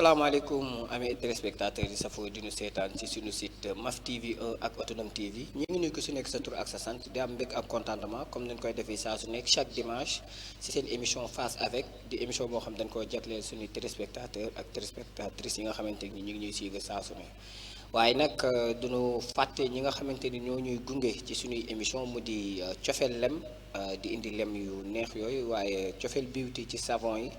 asalaamaaleykum amee téléspectateurs yi safoo dinu seetaan ci suñu site MAF TV 1 ak Autonom TV ñu ngi nuyu ko su nekk sa tur ak sa sant di am mbég ak contentement comme nañ koy defee saa su nekk chaque dimanche ci seen émission face avec di émission boo xam dañ koy jagleel suñuy téléspectateurs ak téléspectatrices yi nga xamante ni ñu ngi ñuy suivre saa su ne waaye nag duñu fàtte ñi nga xamante ni ñoo ñuy gunge ci suñuy émission mu di cofeel lem di indi lem yu neex yooyu waaye cofeel beauty ci savon yi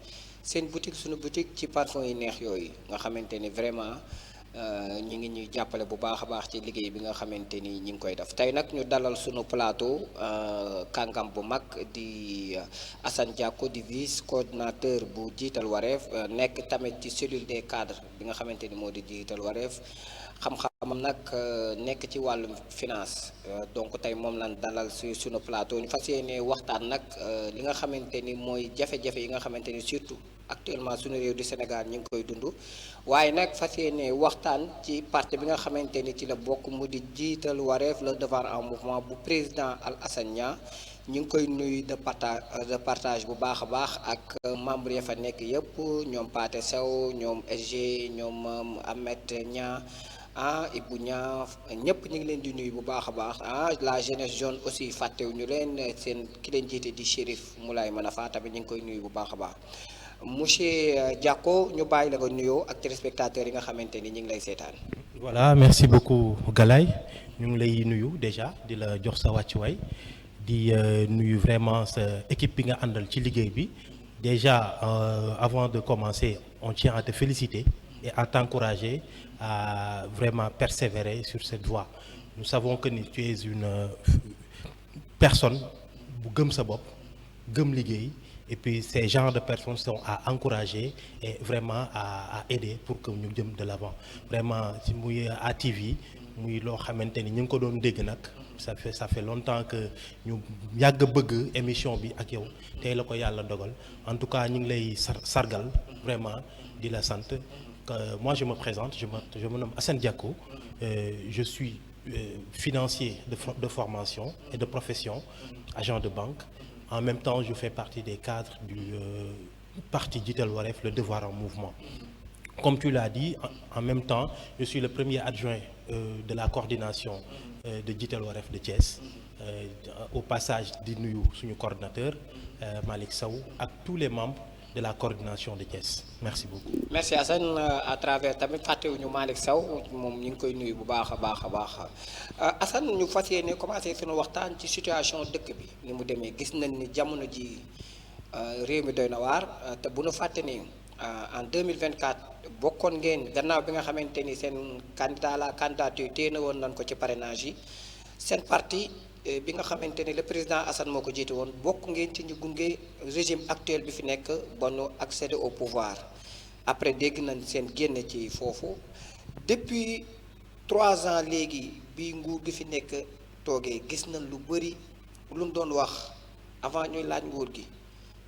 seen boutique suñu boutique ci parfum yi neex yooyu nga xamante ni vraiment ñu ngi ñuy jàppale bu baax a baax ci liggéey bi nga xamante ni ñi ngi koy def tey nag ñu dalal suñu plateau kàngam bu mag di Assane Diacko di vice coordinateur bu jiital wareef nekk tamit ci cellule des cadres bi nga xamante ni moo di jiital wareef xam-xamam nag nekk ci wàllum finance donc tey moom lan dalal si suñu plateau ñu fas yéene waxtaan nag li nga xamante ni mooy jafe-jafe yi nga xamante ni surtout actuellement suñu réew di Sénégal ñu ngi koy dund waaye nag fas yéene waxtaan ci parti bi nga xamante ni ci la bokk mu di jiital wareef le devoir en mouvement bu président Alassane Niang ñu ngi koy nuyu de partage bu baax a baax ak membre ya fa nekk yëpp ñoom Pathé Sow ñoom SG ñoom Ahmed Niang Ibou Niang ñëpp ñu ngi leen di nuyu bu baax a baax la jeunesse jaune aussi fàttewuñu leen seen ki leen jiite di Chérif Moulay Manafa tamit ñu ngi koy nuyu bu baax a baax monsieur Diacko ñu bàyyi la nga nuyoo ak téléspectateurs yi nga xamante ni ñu ngi lay seetaan. Voilà, merci beaucoup Galaye ñu ngi lay nuyu déjà di la jox sa wàccuwaay di nuyu vraiment sa équipe bi nga àndal ci liggéey bi déjà avant de commencer on tient à te féliciter et à t'encourager à vraiment persévérer sur cette voie. Nous savons que tu es une personne bu gëm sa bopp gëm liggéey et puis ces genres de personnes sont à encourager et vraiment à aider pour que ñu jëm de l'avant vraiment ci muy ATV muy loo xamante ni ñu ngi ko doon dégg nag ça fait longtemps que ñu yàgg bëgg émission bi ak yow tey la ko yàlla dogal en tout cas ñu ngi lay sargal vraiment di la sant. Moi je me présente, je me nomme Assane Diacko, je suis financier de formation et de profession, agent de banque. En même temps, je fais partie des cadres du parti Jiital Wareef, le devoir en mouvement. Comme tu l'as dit, en même temps, je suis le premier adjoint de la coordination de Jiital Wareef de Thiès. Au passage di nuyu suñu coordinateur Malick Sow ak tous les membres de la coordination de Thiès. Merci beaucoup. Merci Assane à travers tamit fàttewuñu Malick Sow moom ñu ngi koy nuyu bu baax a baax a baax Assane ñu fas yéene commencé sunu waxtaan ci situation dëkk bi ni mu demee gis nañ ni jamono ji réew mi doy na waar te bu nu fàtte ni en 2024 bokkoon ngeen gannaaw bi nga xamante ni seen candidature téye na woon nañ ko ci parrainage yi seen parti bi nga xamante ni le président Assane moo ko jiite woon bokk ngeen ci ñu gunge régime actuel bi fi nekk ba nu accéder au pouvoir après dégg nañ seen génne ci foofu depuis 3 ans léegi bi nguur gi fi nekk toogee gis nañ lu bëri lu mu doon wax avant ñuy laaj nguur gi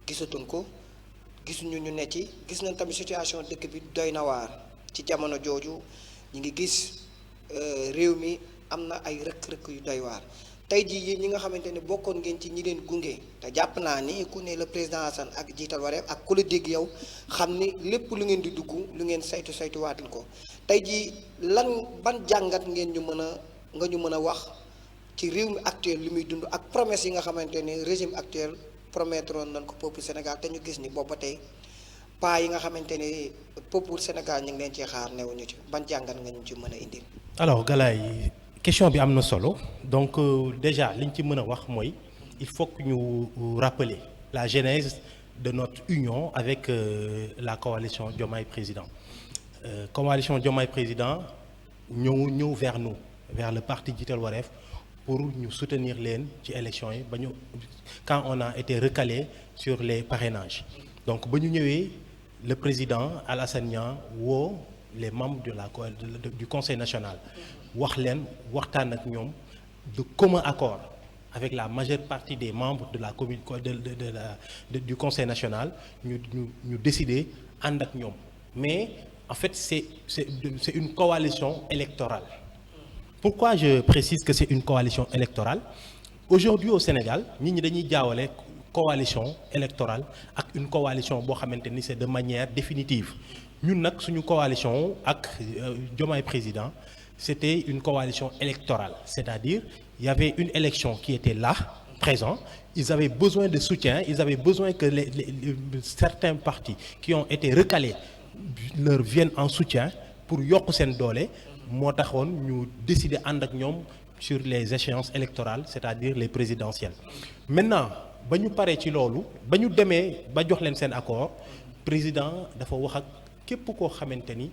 gisatuñ ko gisuñu ñu ne ci gis nañ tamit situation dëkk bi doy na waar ci jamono jooju ñu ngi gis réew mi am na ay rëkk-rëkk yu doy waar tey jii yéen ñi nga xamante ne bokkoon ngeen ci ñi leen gunge te jàpp naa ni ku ne le président Assane ak jiital wareef ak ku la dégg yow xam ni lépp lu ngeen di dugg lu ngeen saytuwaatil ko tey jii ban jàngat ngeen ñu mën a wax ci réew mi actuel li muy dund ak promesse yi nga xamante ne régime actuel promettroon nañ ko peuple Sénégal te ñu gis ni boobu ba tey pas yi nga xamante ne peuple Sénégal ñu ngi leen ci xaar newuñu ci ban jàngat nga ñu ci mën a indil. Alors Galaye question bi am na solo donc déjà liñ ci mën a wax mooy il faut que ñu rappeler la genèse de notre union avec la coalition Diomaye Président coalition Diomaye Président ñëw vers nous vers le parti Jiital Wareef pour ñu soutenir leen ci élection yi ba ñu quand on a été recalé sur les parrainages donc ba ñu ñëwee le président Alassane Niang woo les membres du conseil national wax leen waxtaan ak ñoom de commun accord avec la majeure partie des membres de la commune du conseil national ñu décider ànd ak ñoom mais en fait c'est une coalition électorale. Pourquoi je précise que c'est une coalition électorale? Aujourd'hui au Sénégal nit ñi dañuy jaawale coalition électorale ak une coalition boo xamante ni c'est de manière définitive ñun nag suñu coalition ak Diomaye président c'était une coalition électorale, c'est-à-dire il y avait une élection qui était là présent, ils avaient besoin de soutien, ils avaient besoin que certains partis qui ont été recalés leur viennent en soutien pour yokk seen doole moo taxoon ñu décider ànd ak ñoom sur les échéances électorales, c'est-à-dire les présidentielles. Maintenant ba ñu paree ci loolu ba ñu demee ba jox leen seen accord président dafa wax ak képp koo xamante ni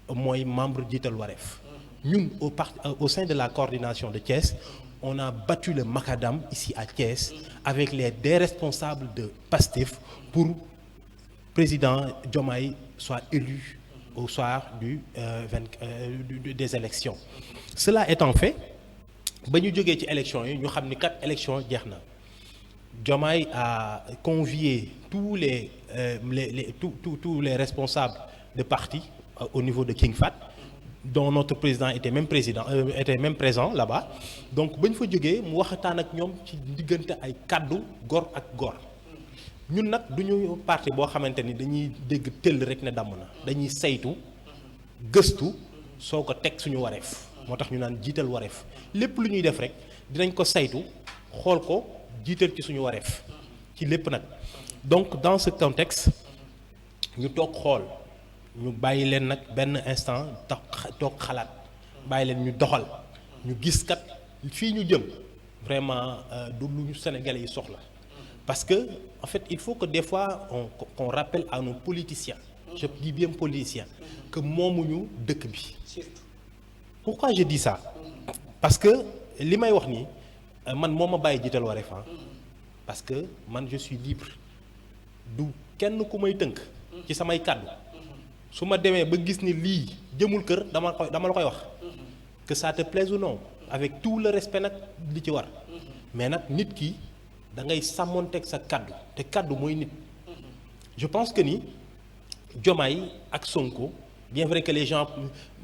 mooy membre jiital Wareef. Ñun au sein de la coordination de Thiès on a battu le macadam ici à Thiès avec des responsables de PASTEF pour président Diomaye soit élu au soir des élections. Cela étant fait ba ñu jógee ci élections yi ñu xam ni kat élection jeex na Diomaye a convié tous les responsables de parti au niveau de King Fahd dont notre président était même présent là-bas. Donc ba ñu fa jógee mu waxtaan ak ñoom ci diggante ay kàddu gor ak gor. Ñun nag du ñu parti boo xamante ni dañuy dégg tëll rek ne damm na, dañuy saytu gëstu soo ko teg suñu wareef. Moo tax ñu naan jiital wareef lépp lu ñuy def rek dinañ ko saytu xool ko jiital ci suñu wareef ci lépp nag. Donc dans ce contexte ñu toog xool ñu bàyyi leen nag benn instant toog xalaat bàyyi leen ñu doxal ñu gis kat fii ñu jëm vraiment du lu ñu Sénégalais yi soxla. Parce que en fait il faut que des fois qu'on rappelle à nos politiciens, je dis bien politiciens, que moomuñu dëkk bi. Pourquoi je dis ça? Parce que li may wax nii man moo ma bàyyi jiital Wareef parce que man je suis libre du kenn ku may tënk ci samay kàddu su ma demee ba gis ni lii jëmul kër dama la koy wax que ça te plaise ou non avec tout le respect nag li ci war mais nag nit ki da ngay sàmmonteeg sa kàddu te kàddu mooy nit. Je pense que ni Diomaye ak Sonko bien vrai que les gens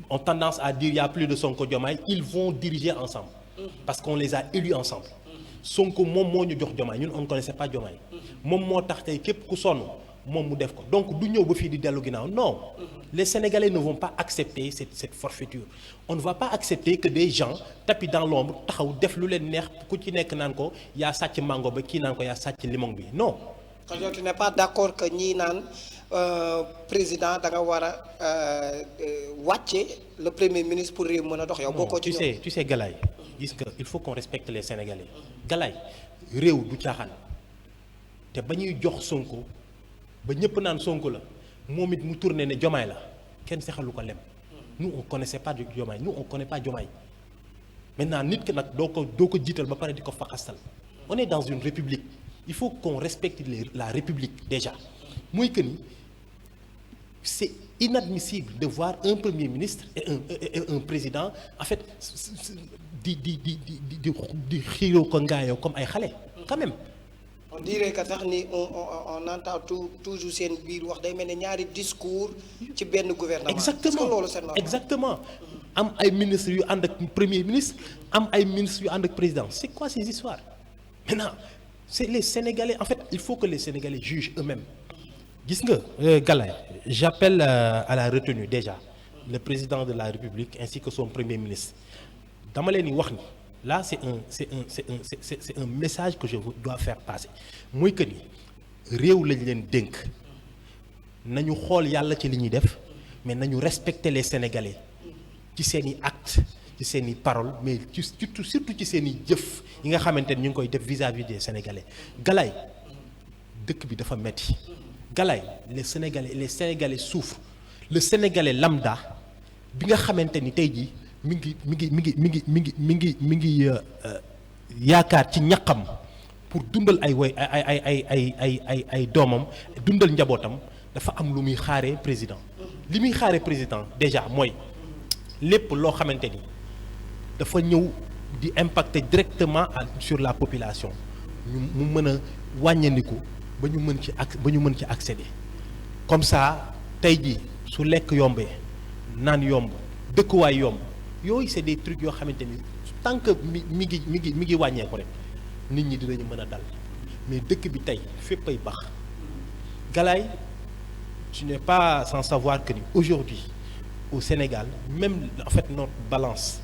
ont tendance à dire il y a plus de Sonko Diomaye, ils vont diriger ensemble parce qu'on les a élus ensemble. Sonko moom moo ñu jox Diomaye ñun on ne connaissait pas Diomaye moom moo tax tey képp ku sonn moom mu def ko donc du ñëw ba fii di dellu ginnaaw non les Sénégalais ne vont pas accepter cette forfaiture. On ne va pas accepter que des gens tapis dans l'ombre taxaw def lu leen neex ku ci nekk naan ko yaa sàcc mango ba kii naan ko yaa sàcc limon bi non. Quand tu n'es pas d'accord que ñii naan président da nga war a wàcce le premier ministre pour réew mën a dox yow. bokkoo ci ñoom tu sais Galaye gis nga il faut qu'on respecte les Sénégalais. Galaye réew du caaxaan te ba ñuy jox Sonko ba ñëpp naan Sonko la moom it mu tourné ne Diomaye la kenn sexalu ko lem. Nous on connaissait pas Diomaye nous on connaît pas Diomaye maintenant nit ki nag doo ko jiital ba pare di ko faxastal. On est dans une république il faut qu'on respecte la république déjà mooy que ni c'est inadmissible de voir un premier ministre et un président en fait di xiiroo ko ngaayoo comme ay xale quand même. On dirait que sax ni on entend toujours seen biir wax day mel ne ñaari discours ci benn gouvernement. Exactement loolu c'est normal. Exactement am ay ministres yu ànd ak premier ministre am ay ministres yu ànd ak président c'est quoi ces histoires maintenant c'est les Sénégalais en fait il faut que les Sénégalais jugent eux-mêmes. Gis nga Galaye j'appelle à la retenue déjà le président de la République ainsi que son premier ministre dama leen di wax ni là c'est un message que je dois faire passer mooy que ni réew lañ leen dénk nañu xool yàlla ci li ñuy def mais nañu respecter les Sénégalais ci seeni actes ci seeni paroles mais surtout ci seeni jëf yi nga xamante ni ñu ngi koy def vis-à-vis des Sénégalais. Galaye dëkk bi dafa metti Galaye les Sénégalais souffrent le Sénégalais lambda bi nga xamante ni tey jii mi ngi yaakaar ci ñaqam pour dundal ay doomam dundal njabootam dafa am lu muy xaaree président li muy xaaree président déjà mooy lépp loo xamante ni dafa ñëw di impacter directement sur la population mu mën a wàññandiku ba ñu mën ci accéder comme ça tey jii su lekk yombee naan yomb dëkkuwaay yomb yooyu c'est des trucs yoo xamante ni tant que mi ngi wàññeeku rek nit ñi dinañu mën a dal mais dëkk bi tey fépp ay baax Galaye tu n'es pas sans savoir que aujourd'hui au Sénégal, même en fait notre balance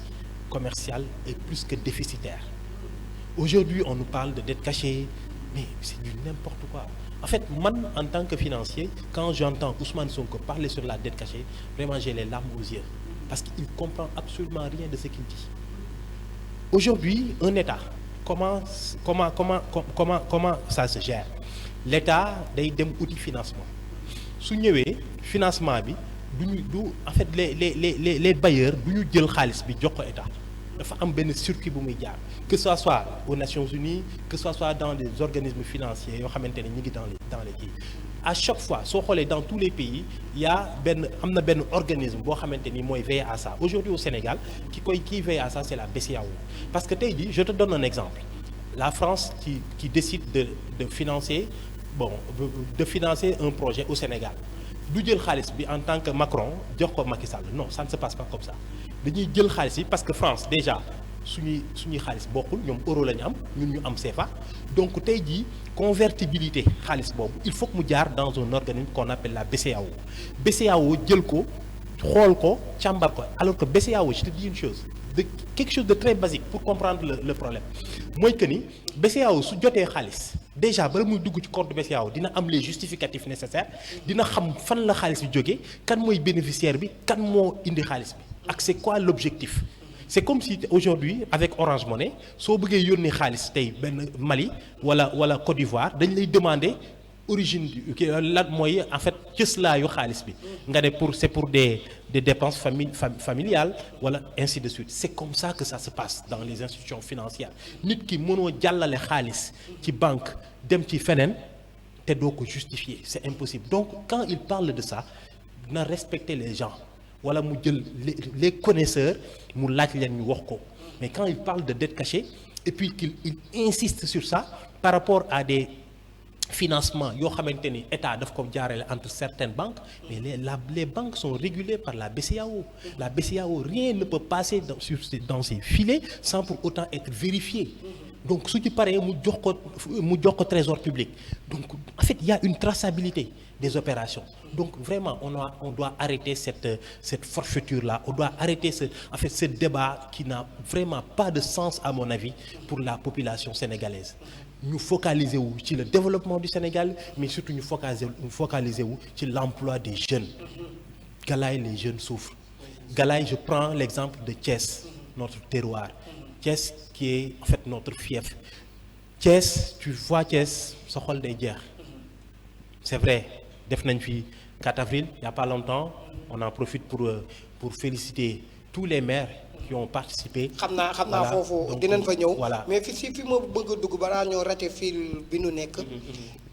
commerciale est plus que déficitaire. Aujourd'hui, on nous parle de dette cachée, mais c'est du n'importe quoi. En fait, moi, en tant que financier, quand j'entends Ousmane Sonko parler sur la dette cachée, vraiment j'ai les larmes aux yeux. Parce qu'il ne comprend absolument rien de ce qu'il dit. Aujourd'hui, un État, comment ça se gère? L'État day dem outil financement. Su ñëwee financement bi en fait les bailleurs du ñu jël xaalis bi jox ko État. Dafa am benn circuit bu muy jaar, que ce soit aux Nations Unies, que ce soit dans des organismes financiers yoo xamante ne ñu ngi dans les kii. À chaque fois soo xoolee dans tous les pays il y a am na benn organisme boo xamante ni mooy veiller à ça. Aujourd'hui au Sénégal qui veille à ça, c'est la BCEAO. Parce que tey jii je te donne un exemple. La France qui décide de financer un projet au Sénégal. Du jël xaalis bi en tant que Macron jox ko Macky Sall, non, ça ne se passe pas comme ça. Dañuy jël xaalis bi parce que France déjà suñuy xaalis bokkul, ñoom euro la ñu am, ñun ñu am CFA. Donc tey jii convertibilité xaalis boobu il faut que mu jaar dans un organisme qu'on appelle la BCEAO. BCEAO jël ko xool ko càmbar ko, alors que BCEAO, je te dis une chose, quelque chose de très basique pour comprendre le problème mooy que ni BCEAO su jotee xaalis déjà bala muy dugg ci compte BCEAO dina am les justificatifs nécessaires, dina xam fan la xaalis bi jógee, kan mooy bénéficiaire bi, kan moo indi xaalis bi ak c'est quoi l'objectif. C'est comme si aujourd'hui avec Orange Money soo bëggee yónnee xaalis tey benn Mali wala Côte d'Ivoire dañ lay demander origine bi lan mooy en fait cëslaayu xaalis bi nga ne c'est pour des dépenses familiales wala ainsi de suite. C'est comme ça que ça se passe dans les institutions financières. Nit ki mënoo jàllale xaalis ci banque dem ci feneen te doo ko justifier, c'est impossible. Donc quand il parle de ça na respecter les gens wala mu jël les connaisseurs mu laaj leen ñu wax ko. Mais quand il parle de dette cachée et puis qu'il insiste sur ça par rapport à des financement yoo xamante ni état daf ko jaarale entre certaines banques, mais les banques sont régulées par la BCEAO. La BCEAO, rien ne peut passer dans ces filets sans pour autant être vérifié. Donc su ci paree mu jox ko trésor public. Donc en fait il y a une traçabilité des opérations. Donc vraiment on doit arrêter cette forfaiture là, on doit arrêter ce débat qui n'a vraiment pas de sens à mon avis pour la population sénégalaise. Ñu focaliser wu ci le développement du Sénégal, mais surtout ñu focaliser wu ci l'emploi des jeunes. Galaye, les jeunes souffrent. Galaye, je prends l'exemple de Thiès, notre terroir. Thiès qui est en fait notre fief. Thiès, tu vois Thiès, sa xol day jeex. C'est vrai, def nañ fi 4 avril, il y a pas longtemps, on en profite pour féliciter tous les maires qui ont participé. xam naa foofu dinañ fa ñëw. Mais fi ma bëgg a dugg balaa ñoo raté fil bi nu nekk.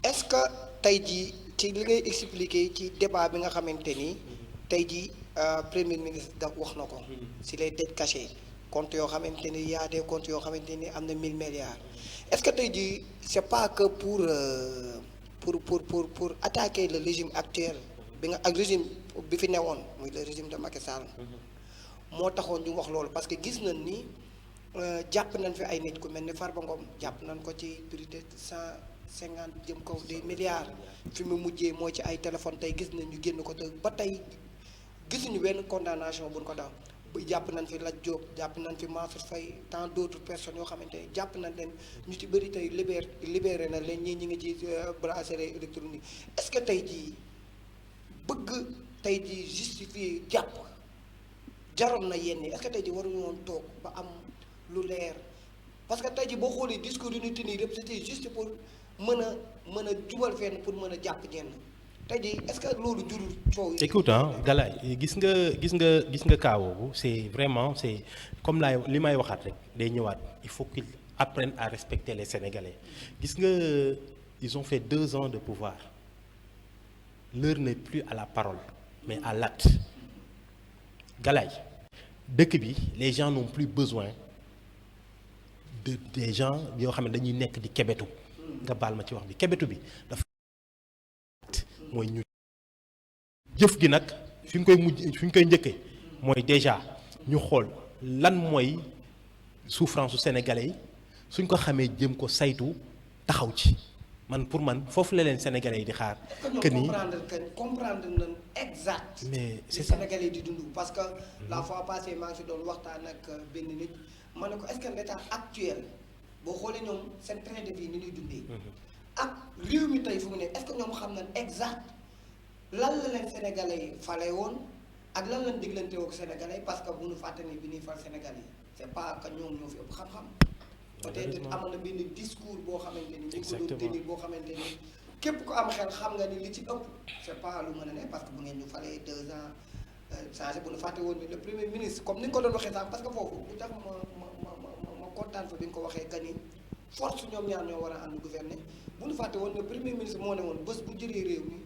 Est-ce que tey jii ci li ngay expliquer ci débat bi nga xamante ni tey jii premier ministre da wax na ko si les dettes cachées, comptes yoo xamante ni y a des comptes yoo xamante ni am na 1000 milliards. Est-ce que tey jii c'est pas que pour attaquer le régime actuel bi nga ak régime bi fi newoon muy le régime de Macky Sall. Moo taxoon ñu wax loolu parce que gis nañ ni jàpp nañ fi ay nit ku mel ni Farba Ngom jàpp nañ ko ci plus de 150 jëm kaw des milliards fi mu mujjee moo ci ay téléphone tey gis nañ ñu génn ko te ba tey gisuñu benn condamnation buñ ko daw. Jàpp nañ fi Lat Diop jàpp nañ fi Mansour Faye tant d'autres personnes yoo xamante ne jàpp nañ leen ñu ci bëri tey libéré na leen ñii ñi ngi ci bracelet électronique. Est-ce que tey jii bëgg tey jii justifier jàpp jaroon na yenn yi, est-ce que tey jii waruñu woon toog ba am lu leer parce que tey jii boo xoolee discours yu ñu tenir yëpp c'était juste pour mën a jubal fenn pour mën a jàpp ñenn tey jii est-ce que loolu jurul coow yi. Écoute Galaye gis nga cas boobu c'est vraiment c'est comme li may waxaat rek day ñëwaat, il faut qu'ils apprennent à respecter les Sénégalais. Gis nga ils ont fait 2 ans de pouvoir, l'heure n'est plus à la parole mais à l'acte. Galaye dëkk bi les gens n'ont plus besoin des gens yoo xam ne dañuy nekk di kebetu nga baal ma ci wax bi kebetu bi dafa mooy ñu jëf gi nag fi ñu koy njëkkee mooy déjà ñu xool lan mooy souffrance su sénégalais yi suñ ko xamee jëm ko saytu taxaw ci man pour man foofu la leen sénégalais yi di xaar. que ni comprendre nañ exact. mais c'est li ça sénégalais yi di dund parce que la fois passée maa ngi si doon waxtaan ak benn nit ma ne ko est-ce que l'état actuel boo xoolee ñoom seen train de vie ni ñuy dundee. ak réew mi tey fu mu ne est-ce que ñoom xam nañ exact lan la leen sénégalais yi fale woon ak lan lañ diglante woog sénégalais parce que bu ñu fàtte ni bi ñuy fal sénégalais yi c'est pas que ñoom ñoo fi ëpp xam-xam. peut-être amoon na benn discours boo xamante ni. ñu ko doon tenir boo xamante ni képp ku am xel xam nga ni li ci ëpp c'est pas lu mën a ne parce que bu ngeen ñu falee 2 ans changé bu ñu fàtte woon ni le premier ministre comme ni nga ko doon waxee sax parce que foofu lu tax ma kontaan fa bi nga ko waxee que ni force ñoom ñaar ñoo war a ànd gouverner bu ñu fàtte woon le premier ministre moo ne woon bés bu jëlee réew mi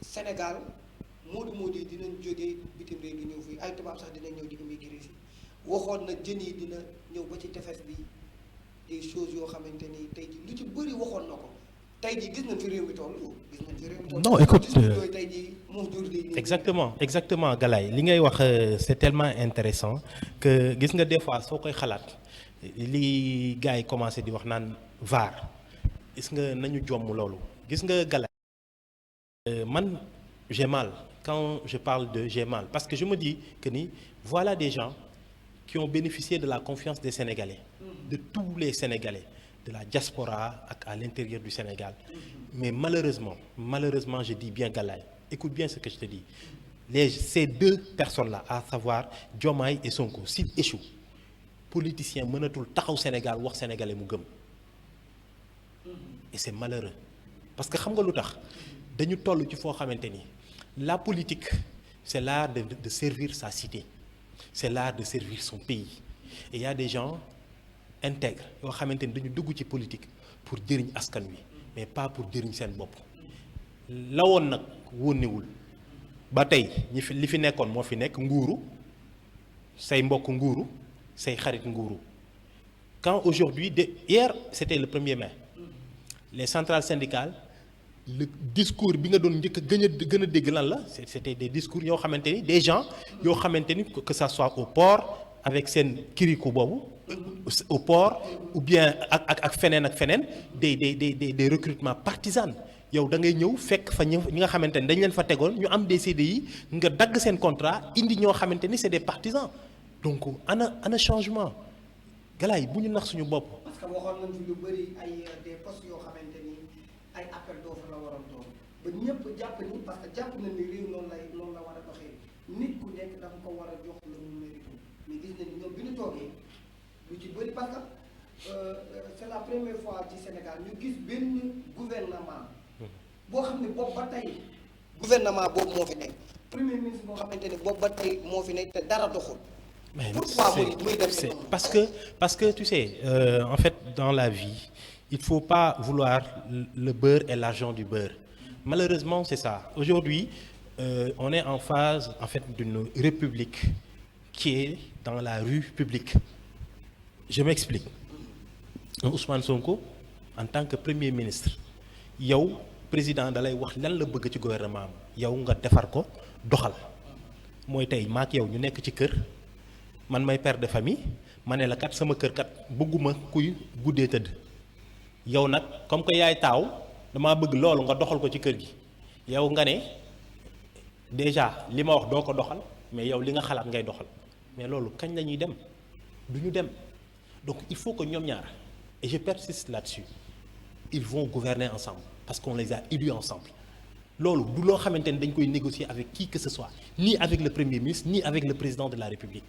Sénégal moodu yi dinañ jógee bitim réew di ñëw fii ay tubaab sax dinañ ñëw di immigré si waxoon na jën yi dina ñëw ba ci tefes bi des choses yoo xamante ni tey jii lu ci bëri waxoon na ko tey jii gis nañ fi réew mi toll gis nañ fi réew mi toll. non écoute yooyu tey jii moo jur di. exactement Galaye li ngay wax c'est tellement intéressant que gis nga des fois soo koy xalaat li gars yi commencé di wax naan VAR gis nga nañu jomm loolu gis nga Galaye man j'ai mal quand je parle de j'ai mal parce que je me dis que ni voilà des gens qui ont bénéficié de la confiance des Sénégalais. De tous les Sénégalais, de la diaspora à l'intérieur du Sénégal. Mais malheureusement, je dis bien Galaye, écoute bien ce que je te dis. Ces deux personnes-là, à savoir Diomaye et Sonko, s'ils échouent, politiciens mënatul taxaw Sénégal wax sénégalais mu gëm. Et c'est malheureux. Parce que xam nga lu tax dañu toll ci foo xamante ni la politique, c'est l'art de servir sa cité. C'est l'art de servir son pays. Et il y a des gens intègres yoo xamante ni dañu dugg ci politique pour jëriñ askan wi mais pas pour jëriñ seen bopp la woon nag wónnewul ba tey li fi nekkoon moo fi nekk nguuru say mbokk nguuru say xarit nguuru quand aujourd'hui hier c'était le 1er mai les centrales syndicales le discours bi nga doon njëkk a gën a dégg lan la c'était des discours yoo xamante ni des gens yoo xamante ni que ça soit au port avec seen kiriku boobu au port ou bien ak feneen des recrutements partisans yow da ngay ñëw fekk fa ñi nga xamante ni dañ leen fa tegoon ñu am des CDI nga dagg seen contrat indi ñoo xamante ni c'est des partisans donc ana changement galaay bu ñu nax suñu bopp. parce que waxoon nañ fi lu bëri ay des postes yoo xamante ni ay appel d'offre la waroon doon ba ñëpp jàpp ni parce que jàpp nañ ni réew noonu la war a doxee nit ku nekk dafa ko war a jox la mu mérite mais gis nañ ñoom bi ñu toogee lu ci bëri parce que c'est la première fois ci Sénégal ñu gis benn gouvernement boo xam ne boobu ba tey gouvernement boobu moo fi nekk premier ministre boo xamante ne boobu ba tey moo fi nekk te dara doxul. Mais c'est parce que tu sais en fait dans la vie il faut pas vouloir le beurre et l'argent du beurre malheureusement c'est ça aujourd'hui on est en phase en fait d'une république qui est dans la rue publique je m'explique Ousmane Sonko en tant que premier ministre yow président da lay wax lan la bëgg ci gouvernement am yow nga defar ko doxal mooy tey maak yow ñu nekk ci kër man may père de famille ma ne la kat sama kër kat bëgguma kuy guddee tëdd yow nag comme que yaay taaw damaa bëgg loolu nga doxal ko ci kër gi yow nga ne déjà li ma wax doo ko doxal mais yow li nga xalaat ngay doxal mais loolu kañ la ñuy dem du ñu dem donc il faut que ñoom ñaar et je persiste là-dessus ils vont gouverner ensemble parce qu'on les a élus ensemble loolu du loo xamante ni dañ koy négocier avec qui que ce soit ni avec le premier ministre ni avec le président de la République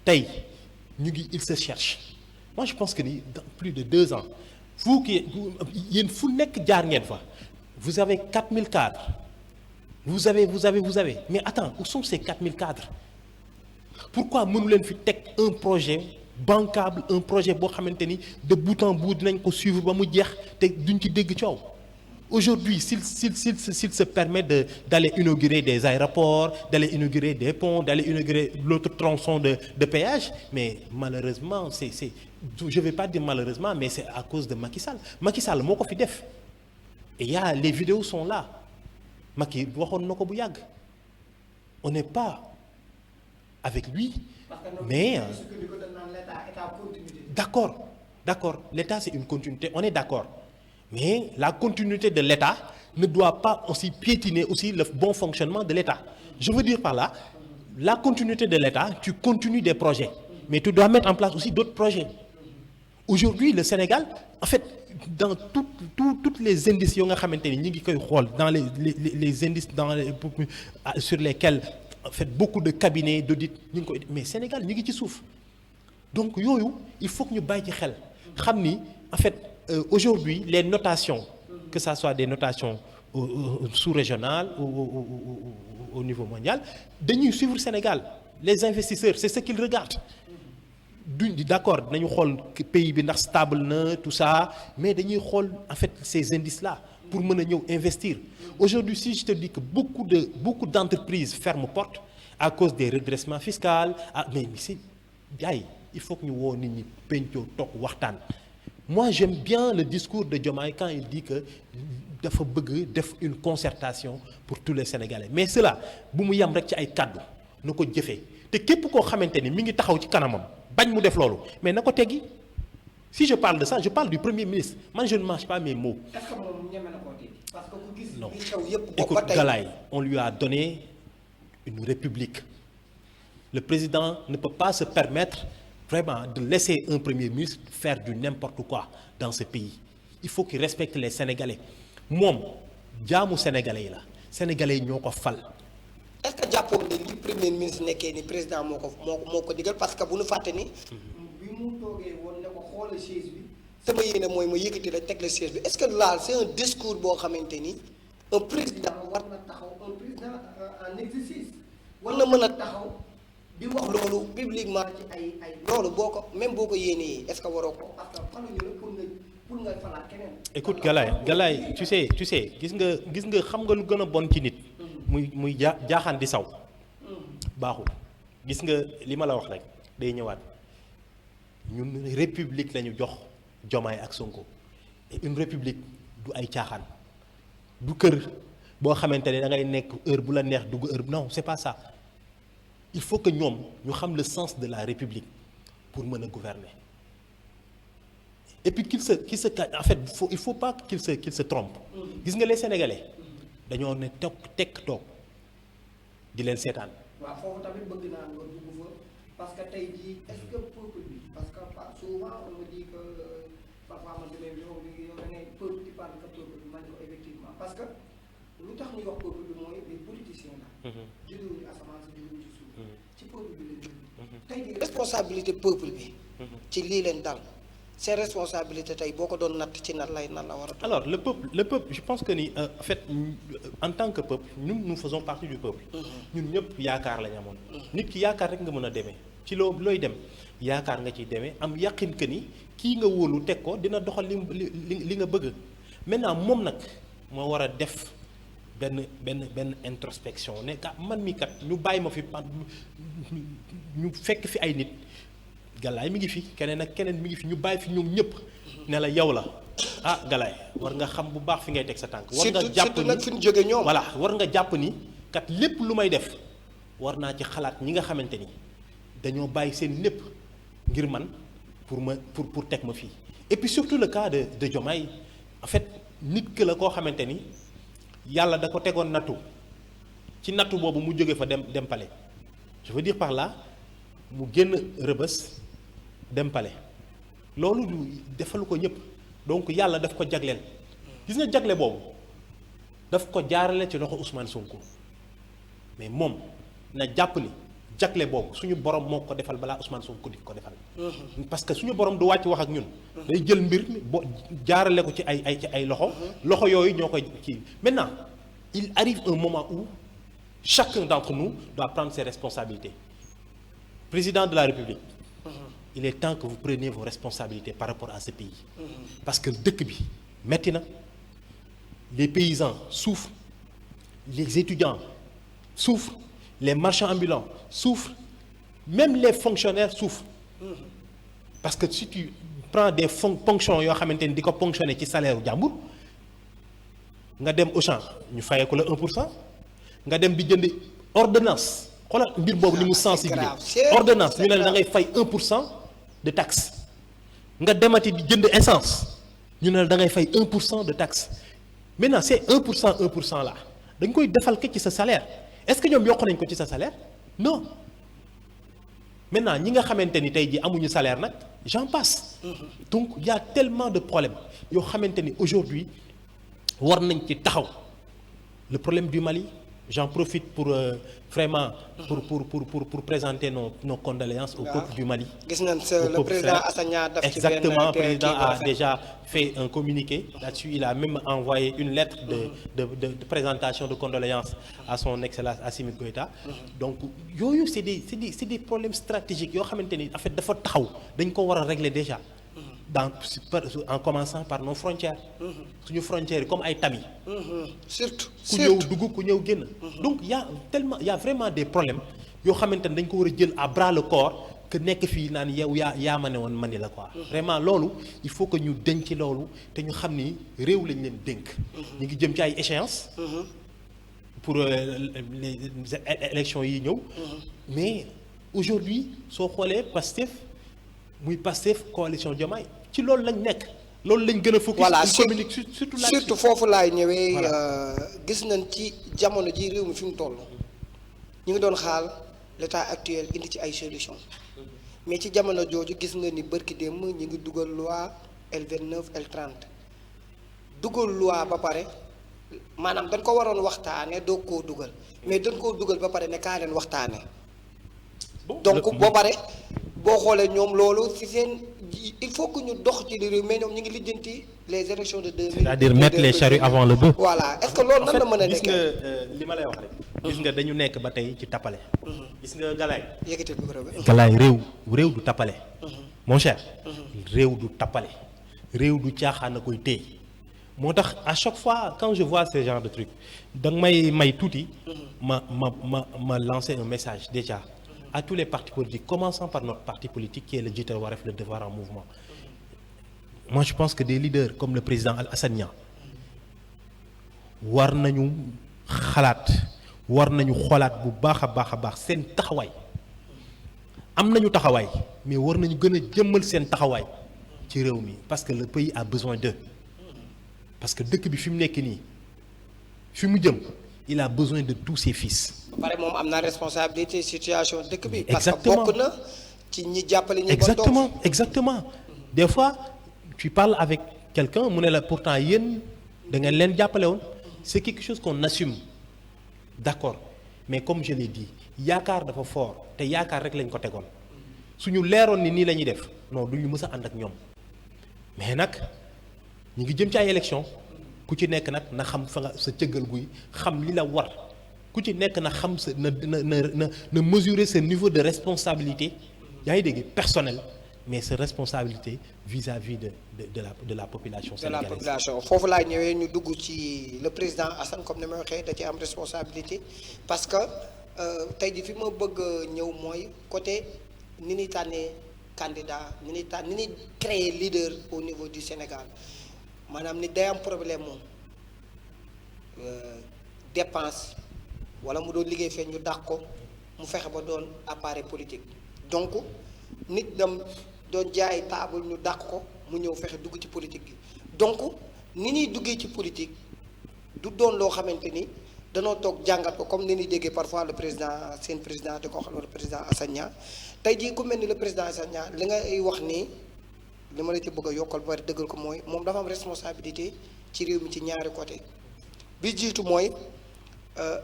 tey ñu ngi il se cherche moi je pense que ni dans plus de 2 ans vous qui yéen fu nekk jaar ngeen fa vous avez 4000 cadres vous avez mais attends où sont ces 4000 cadres pourquoi mënu leen fi teg un projet bancable un projet boo xamante ni de bout en bout dinañ ko suivre ba mu jeex te duñ ci dégg coow aujourd'hui s'il se permet d'aller inaugurer des aéroports d'aller inaugurer des ponts d'aller inaugurer l'autre tronçon de péage mais malheureusement c'est je vais pas dire malheureusement mais c'est à cause de Macky Sall moo ko fi def et les vidéos sont là Macky waxoon na ko bu yàgg on n'est pas avec lui mais d'accord d'accord, l'État c'est une continuité, on est d'accord, mais la continuité de l'État ne doit pas aussi piétiner aussi le bon fonctionnement de l'État. Je veux dire par là, la continuité de l'État, tu continues des projets, mais tu dois mettre en place aussi d'autres projets. Aujourd'hui, le Sénégal, en fait, dans toutes les indices yoo nga xamante ni ñi ngi koy xool dans les indices sur lesquels en fait beaucoup de cabinets d'audit ñu ngi koy mais Sénégal ñu ngi ci suuf donc yooyu il faut que ñu bàyyi ci xel xam ni en fait aujourd'hui les notations que ça soit des notations sous-régionales au niveau mondial dañuy suivre Sénégal les investisseurs c'est ce qu'ils regardent. D'accord dinañu xool pays bi ndax stable na tout ça mais dañuy xool en fait ces indices là pour mën a ñëw investir aujourd'hui si je te dis que beaucoup d'entreprises ferment porte à cause des redressements fiscaux mais si gars yi il faut que ñu woo nit ñi pencoo toog waxtaan. Moi j'aime bien le discours de Diomaye quand il dit que dafa bëgg def une concertation pour tous les Sénégalais mais cela bu mu yam rek ci ay kàddu na ko jëfee te képp koo xamante ni mi ngi taxaw ci kanamam bañ mu def loolu mais na ko teggi. Si je parle de ça je parle du Premier ministre man je ne mange pas mes mots. Est-ce que moom ñeme na koo teggi parce que ku gis. Non li xew yëpp écoute Galaye on lui a donné une république le président ne peut pas se permettre vraiment de laisser un Premier ministre faire du n'importe quoi dans ce pays il faut qu'il respecte les Sénégalais moom jaamu Sénégalais yi la Sénégalais yi ñoo ko fal. est-ce que jàppoon ne li premier ministre nekkee ni président moo ko digal parce que bu nu fàtte ni. bi mu toogee woon ne ko xoolal chaise bi. sama yéene mooy ma yëkkati la teg la chaise bi est-ce que là c'est un discours boo xamante ni un président war na taxaw un président en exercice war na mën a taxaw di wax loolu publiquement ci ay loolu boo ko même boo ko yéenee est-ce que waroo ko parce que faluñu la pour nga falaat keneen. écoute Galaye tu sais gis nga xam nga lu gën a bon ci nit. muy jaaxaan di saw baaxul gis nga li ma la wax rek day ñëwaat ñun république lañu jox Diomaye ak Sonko et une république du ay caaxaan du kër boo xamante ne da ngay nekk heure bu la neex dugg heure non c'est pas ça il faut que ñoom ñu xam le sens de la république pour mën a gouverner et puis qu'il se en fait il faut pas qu'il se trompe gis nga les Sénégalais dañoo ne tekk toog di leen seetaan. waaw foofu tamit bëgg naa nga dugg fa parce que tey jii est-ce que peuple bi parce que souvent on me dit que parfois man damay yow da ngay peuple di parle que peuple bi man ko effectivement parce que lu tax ñuy wax peuple bi mooy les politiciens la. jógewuñu asamaan si jógewuñu ci suuf. ci peuple bi la jóge. tey jii responsabilité peuple bi. ci lii leen dal. ces responsabilités tey boo ko doon natt ci nan la war a. alors le peuple je pense que ni en fait en tant que peuple nous faisons partie du peuple. ñun ñëpp yaakaar lañu amoon. nit ki yaakaar rek nga mën a demee ci looy dem yaakaar nga ciy demee am yaqin que ni kii nga wóolu teg ko dina doxal li nga bëgg maintenant moom nag moo war a def benn introspection ne man mi kat ñu bàyyi ma fi ñu fekk fi ay nit. Galaye mi ngi fi keneen ak keneen mi ngi fi ñu bàyyi fi ñoom ñëpp ne la yow la Galaye war nga xam bu baax fi ngay teg sa tànk. war nga jàpp ni nag fi ñu jóge ñoom. voilà war nga jàpp ni kat lépp lu may def war naa ci xalaat ñi nga xamante ni dañoo bàyyi seen lépp ngir man pour teg ma fii. et puis surtout le cas de Diomaye en fait nit ki la koo xamante ni yàlla da ko tegoon nattu ci nattu boobu mu jóge fa dem palais je veux dire par là mu génn rëbës. dem palais loolu defalu ko ñëpp donc yàlla daf ko jagleel gis nga jagle boobu daf ko jaarale ci loxo Ousmane Sonko mais moom na jàpp ni jagle boobu suñu borom moo ko defal balaa Ousmane Sonko di ko defal. parce que suñu borom du wàcc wax ak ñun. day jël mbir mi jaarale ko ci ay loxo yooyu ñoo koy kii maintenant il arrive un moment où chacun d'entre nous doit prendre ses responsabilités président de la République. Il est temps que vous preniez vos responsabilités par rapport à ce pays. Parce que dëkk bi metti na les paysans souffrent les étudiants souffrent les marchands ambulants souffrent même les fonctionnaires souffrent parce que si tu prends des ponctions yoo xamante ni di ko ponctionner ci salaire u jàmbur nga dem Auchan ñu fayee ko la 1% nga dem di jënd ordonnance xoolal mbir boobu ni mu sensibiliser ordonnance ñu ne la da ngay fay 1% de taxe nga demati di jënd essence ñu ne la da ngay fay 1% de taxe maintenant c'est 1% là dañ koy defal ko ci sa salaire est-ce que ñoom yokk nañ ko ci sa salaire non maintenant ñi nga xamante ni tey jii amuñu salaire nag j'en passe. Donc il y a tellement de problèmes yoo xamante ni aujourd'hui war nañ ci taxaw le problème du Mali j'en profite pour vraiment pour présenter nos condoléances au peuple du Mali. gis nañ le président Assane Niang daf ci exactement le président a déjà fait un communiqué là-dessus il a même envoyé une lettre de présentation de condoléances à son excellence Assimi Goïta. Donc yooyu c'est des problèmes stratégiques yoo xamante ni en fait dafa taxaw dañ ko war a régler déjà. En commençant par nos frontières. suñu frontières yi comme ay tami. surtout ku ñëw dugg ku ñëw génn. donc il y a vraiment des problèmes yoo xamante ne dañ ko war a jël à bras le corps que nekk fii naan yow yaa ma ne woon mani la quoi. vraiment loolu il faut que ñu denc loolu te ñu xam ni réew lañ leen dénk. ñu ngi jëm ci ay échéances. pour les élections yi ñëw. mais aujourd'hui soo xoolee Pastef coalition Diomaye ci loolu lañ nekk loolu lañ gën a focus. voilà surtout foofu laay ñëwee. gis nañ ci jamono ji réew mi fi mu toll. ñu ngi doon xaal l'état actuel indi ci ay solution mais ci jamono jooju gis nga ni bërki démb ñu ngi dugal loi L29 L30 dugal loi ba pare maanaam dañ ko waroon waxtaane doo koo dugal mais dañ koo dugal ba pare ne kaa leen waxtaane donc boo pare boo xoolee ñoom loolu ci seen il faut que ñu dox ci réew mais ñoom ñu ngi lijjanti les élections de 2000. c'est-à-dire mettre les charrues avant le bœuf. voilà est-ce que loolu nan la mën a nekk. gis nga li ma lay wax rek. gis nga dañu nekk ba tey ci tappale. gis nga Galaye. yëkkati micro bi. Galaye réew du tappale. mon cher. réew du tappale. réew du caaxaan a koy téye. moo tax à chaque fois quand je vois ce genre de truc da nga may tuuti. ma lancer un message déjà. à tous les partis politiques, commençant par notre parti politique qui est le Jiital Wareef, le Devoir en mouvement. Moi, je pense que des leaders comme le président Assane Niang war nañu xalaat war nañu xoolaat bu baax a baax seen taxawaay am nañu taxawaay mais war nañu gën a jëmmal seen taxawaay ci réew mi parce que le pays a besoin d'eux parce que dëkk bi fi mu nekk nii fi mu jëm il a besoin de tous ses fils. ba pare moom am na responsabilité situation dëkk bi. exactement parce que bokk na ci ñi jàppale ñi. exactement des fois tu parles avec quelqu'un mu ne la pourtant yéen da ngeen leen jàppale woon c'est quelque chose qu'on assume d'accord mais comme je l'ai dit yaakaar dafa fort te yaakaar rek lañ ko tegoon suñu leeroon ni nii la ñuy def non du ñu mës a ànd ak ñoom mais nag ñu ngi jëm ci ay élections. ku ci nekk nag na xam fa nga sa cëggal guy xam li la war ku ci nekk na xam sa na mesurer ce niveau de responsabilité yaa ngi dégg personnel mais sa responsabilité vis-à-vis de la population sénégalaise. De la population foofu laa ñëwee ñu dugg ci le président Assane comme ni ma waxee da ci am responsabilité parce que tey jii fi ma bëgg ñëw mooy côté ni ñuy tànnee candidat ni ñuy créer leader au niveau du Sénégal. maanaam nit day am problème moom dépense wala mu doon liggéey fee ñu dàq ko mu fexe ba doon appareil politique donc nit dem doon jaay taabal ñu dàq ko mu ñëw fexe dugg ci politique bi donc ni ñuy duggee ci politique du doon loo xamante ni danoo toog jàngat ko comme ni ñuy déggee parfois le président seen président di ko wax le président Assane Niang tey jii ku mel ni le président Assane Niang li ngay wax nii. li ma la ci bëgg a yokkal bari dëggal ko mooy moom dafa am responsabilité ci réew mi ci ñaari côté bi jiitu mooy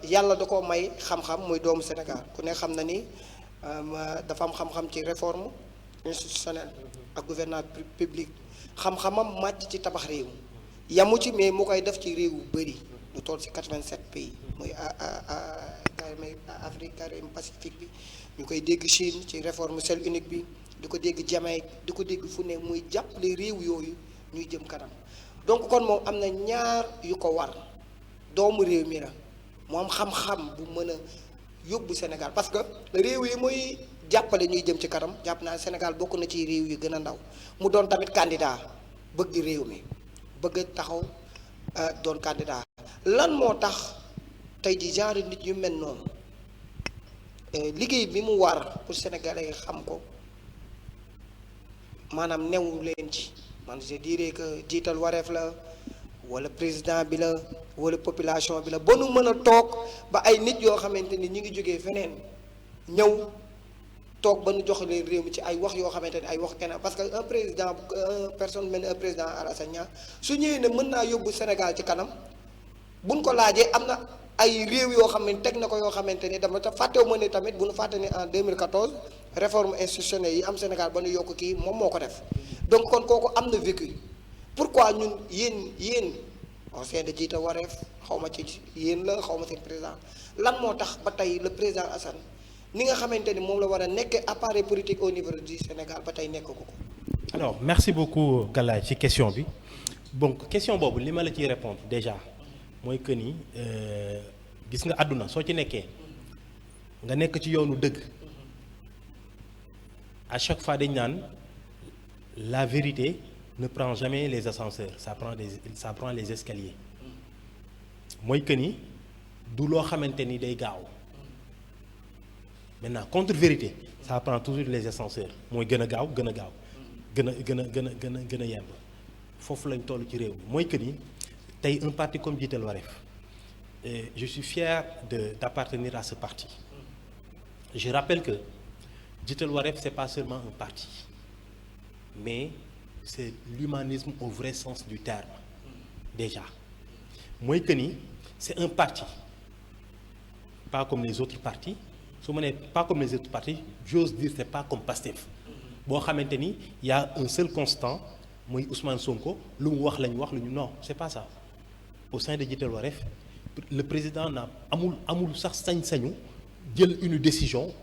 yàlla da ko may xam-xam muy doomu Sénégal ku ne xam na ni dafa am xam-xam ci réforme institutionnelle ak gouvernance publique xam-xamam màcc ci tabax réew yamu ci mais mu koy def ci réew yu bëri lu toll ci 87 pays muy Afrique Caraïbes Pacifique bi ñu koy dégg Chine ci réforme seule unique bi di ko dégg Jamaïque di ko dégg fu ne muy jàppale réew yooyu ñuy jëm kanam donc kon moom am na ñaar yu ko war doomu réew mi la mu am xam-xam bu mën a yóbbu Sénégal parce que réew yi muy jàppale ñuy jëm ci kanam jàpp naa Sénégal bokk na ci réew yu gën a ndaw mu doon tamit candidat bëgg réew mi bëgg taxaw doon candidat lan moo tax tey ji genre nit yu mel noonu liggéey bi mu war pour sénégalais yi xam ko maanaam newu leen ci man je dirais que jiital wareef la wala président bi la wala population bi la ba nu mën a toog ba ay nit yoo xamante ni ñi ngi jógee feneen ñëw toog ba nu jox leen réew mi ci ay wax yoo xamante ni ay wax keneen parce que un président personne mel ni un président Alassane Niang su ñëwee ne mën naa yóbbu Sénégal ci kanam buñ ko laajee am na ay réew yoo xam ne teg na ko yoo xamante ni dama ta fàttewu ma ne tamit bu nu fàtte ni en 2014 réforme institutionnelle yi am Sénégal ba nu yokk kii moom moo ko def donc kon kooku am na vécu pourquoi ñun yéen on sait de jiital wareef xaw ma ci yéen la xaw ma seen président lan moo tax ba tey le président Assane ni nga xamante ni moom la war a nekk appareil politique au niveau du Sénégal ba tey nekk ko. alors merci beaucoup Galaye ci question bi donc question boobu li ma la ciy répondre déjà mooy que ni gis nga àdduna soo ci nekkee nga nekk ci yoonu dëgg à chaque fois dañ naan la vérité ne prend jamais les ascenseurs ça prend les escaliers mooy que ni du loo xamante ni day gaaw maintenant contre vérité ça prend toujours les ascenseurs mooy gën a gaaw gën a gaaw gën a yemb foofu lañ toll ci réew mi mooy que ni tey un parti comme Jiital Wareef je suis fier d'appartenir à ce parti je rappelle que Jiital Wareef c'est pas seulement un parti mais c'est l'humanisme au vrai sens du terme déjà mooy que ni c'est un parti pas comme les autres partis su ma nee pas comme les autres partis j'ose dire c'est pas comme Pastef boo xamante ni y a un seul constant muy Ousmane Sonko lu mu wax la ñu wax lu ñu non c'est pas ça au sein de Jiital Wareef le président amul sax sañ-sañu jël une décision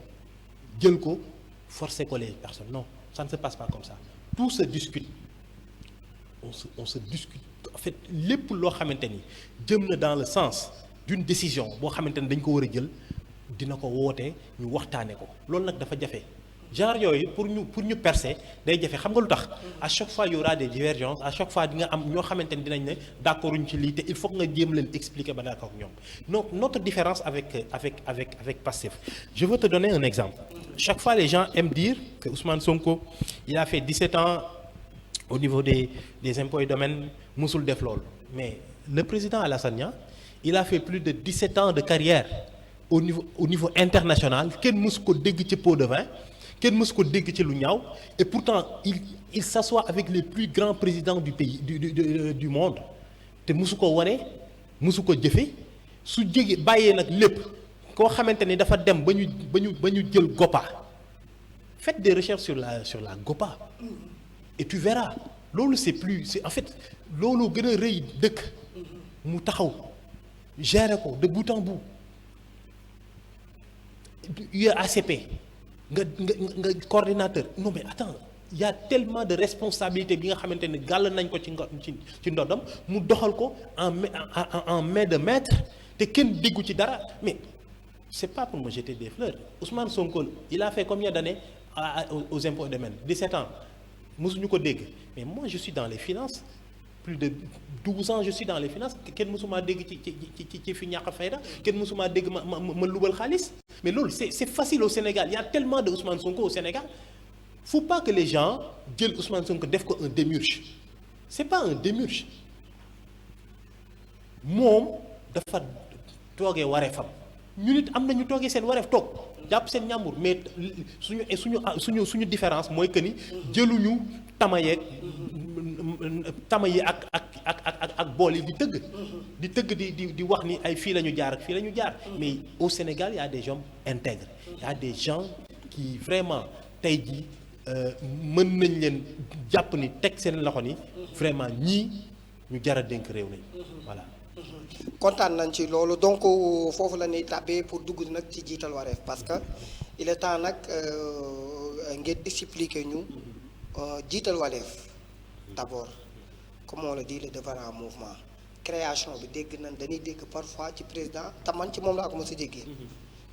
jël ko forcer ko les personnes non ça ne se passe pas comme ça tout se discute on se discute en fait lépp loo xamante ni jëm na dans le sens d'une décision boo xamante ni dañ ko war a jël dina ko woote ñu waxtaane ko loolu nag dafa jafe genre yooyu pour ñu percer day jafe xam nga lu tax à chaque fois il y aura des divergences à chaque fois di nga am ñoo xamante ni dinañ ne d'accorduñ ci lii te il faut que nga jéem leen expliquer ba d'accord ak ñoom donc notre différence avec Pastef je veux te donner un exemple chaque fois les gens aiment dire que Ousmane Sonko il a fait 17 ans au niveau des impôts et domaines musul def loolu mais le président Alassane Niang il a fait plus de 17 ans de carrière au niveau international kenn mësu ko dégg ci pot de vin kenn mësu ko dégg ci lu ñaaw et pourtant il s'assoit avec les plus grands présidents du pays du monde te mësu ko wane mësu ko jëfe su jege bàyyee nag lépp koo xamante ni dafa dem ba ñu jël GOPA faites des recherches sur la GOPA et tu verras loolu c'est en fait loolu gën a rëy dëkk mu taxaw gérer ko de bout en bout UACP nga coordinateur non mais attends il y a tellement de responsabilités bi nga xamante ne gàll nañ ko ci ndoddam mu doxal ko en main de maître te kenn déggu ci dara mais c'est pas pour me jeter des fleurs Ousmane Sonko il a fait combien d'années aux impôts et domaines 17 ans mosuñu ko dégg mais moi je suis dans les finances plus de 12 ans je suis dans les finances kenn mësuma dégg ci fi ñàkk fayda kenn mësuma dégg ma lubal xaalis mais loolu c'est facile au Sénégal il y a tellement de Ousmane Sonko au Sénégal faut pas que les gens jël Ousmane Sonko def ko un démiurge c'est pas un démiurge moom dafa toogee wareefam ñu nit am na ñu toogee seen wareef toog jàpp seen ñàmbur mais suñu différence mooy que ni jëluñu tama yi ak bool yi di tëgg di wax ni ay fii la ñu jaar ak fii la ñu jaar mais au Sénégal il y a des gens intègres il y a des gens qui vraiment tey jii mën nañ leen jàpp ni teg seen loxo ni vraiment ñii ñu jar a dénk réew nañ voilà. kontaan nañ ci loolu donc foofu la ñuy tàbbee pour dugg nag ci Jiital Wareef parce que il est temps nag ngeen expliquer ñu Jiital Wareef d'abord comme on le dit le devant un mouvement création bi dégg nañ dañuy dégg parfois ci président te man ci moom laa ko mos a déggee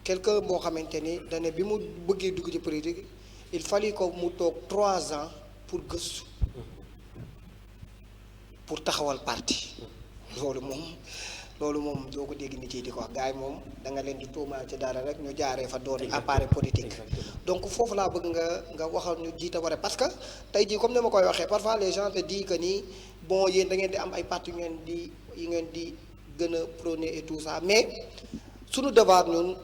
quelqu'un boo xamante ni dane bi mu bëggee dugg ci politique il fallait que mu toog 3 ans pour gëstu pour taxawal parti loolu moom loolu moom doo ko dégg nit yi di ko wax gars yi moom da nga leen di tuumaal ci dara rek ñu jaaree fa doon appareil politique. donc foofu laa bëgg nga waxal ñu Djita Waré parce que tey jii comme ni ma koy waxee parfois les gens te disent que ni bon yéen da ngeen di am ay parti yu ngeen di gën a prôner et tout ça mais suñu devoir ñun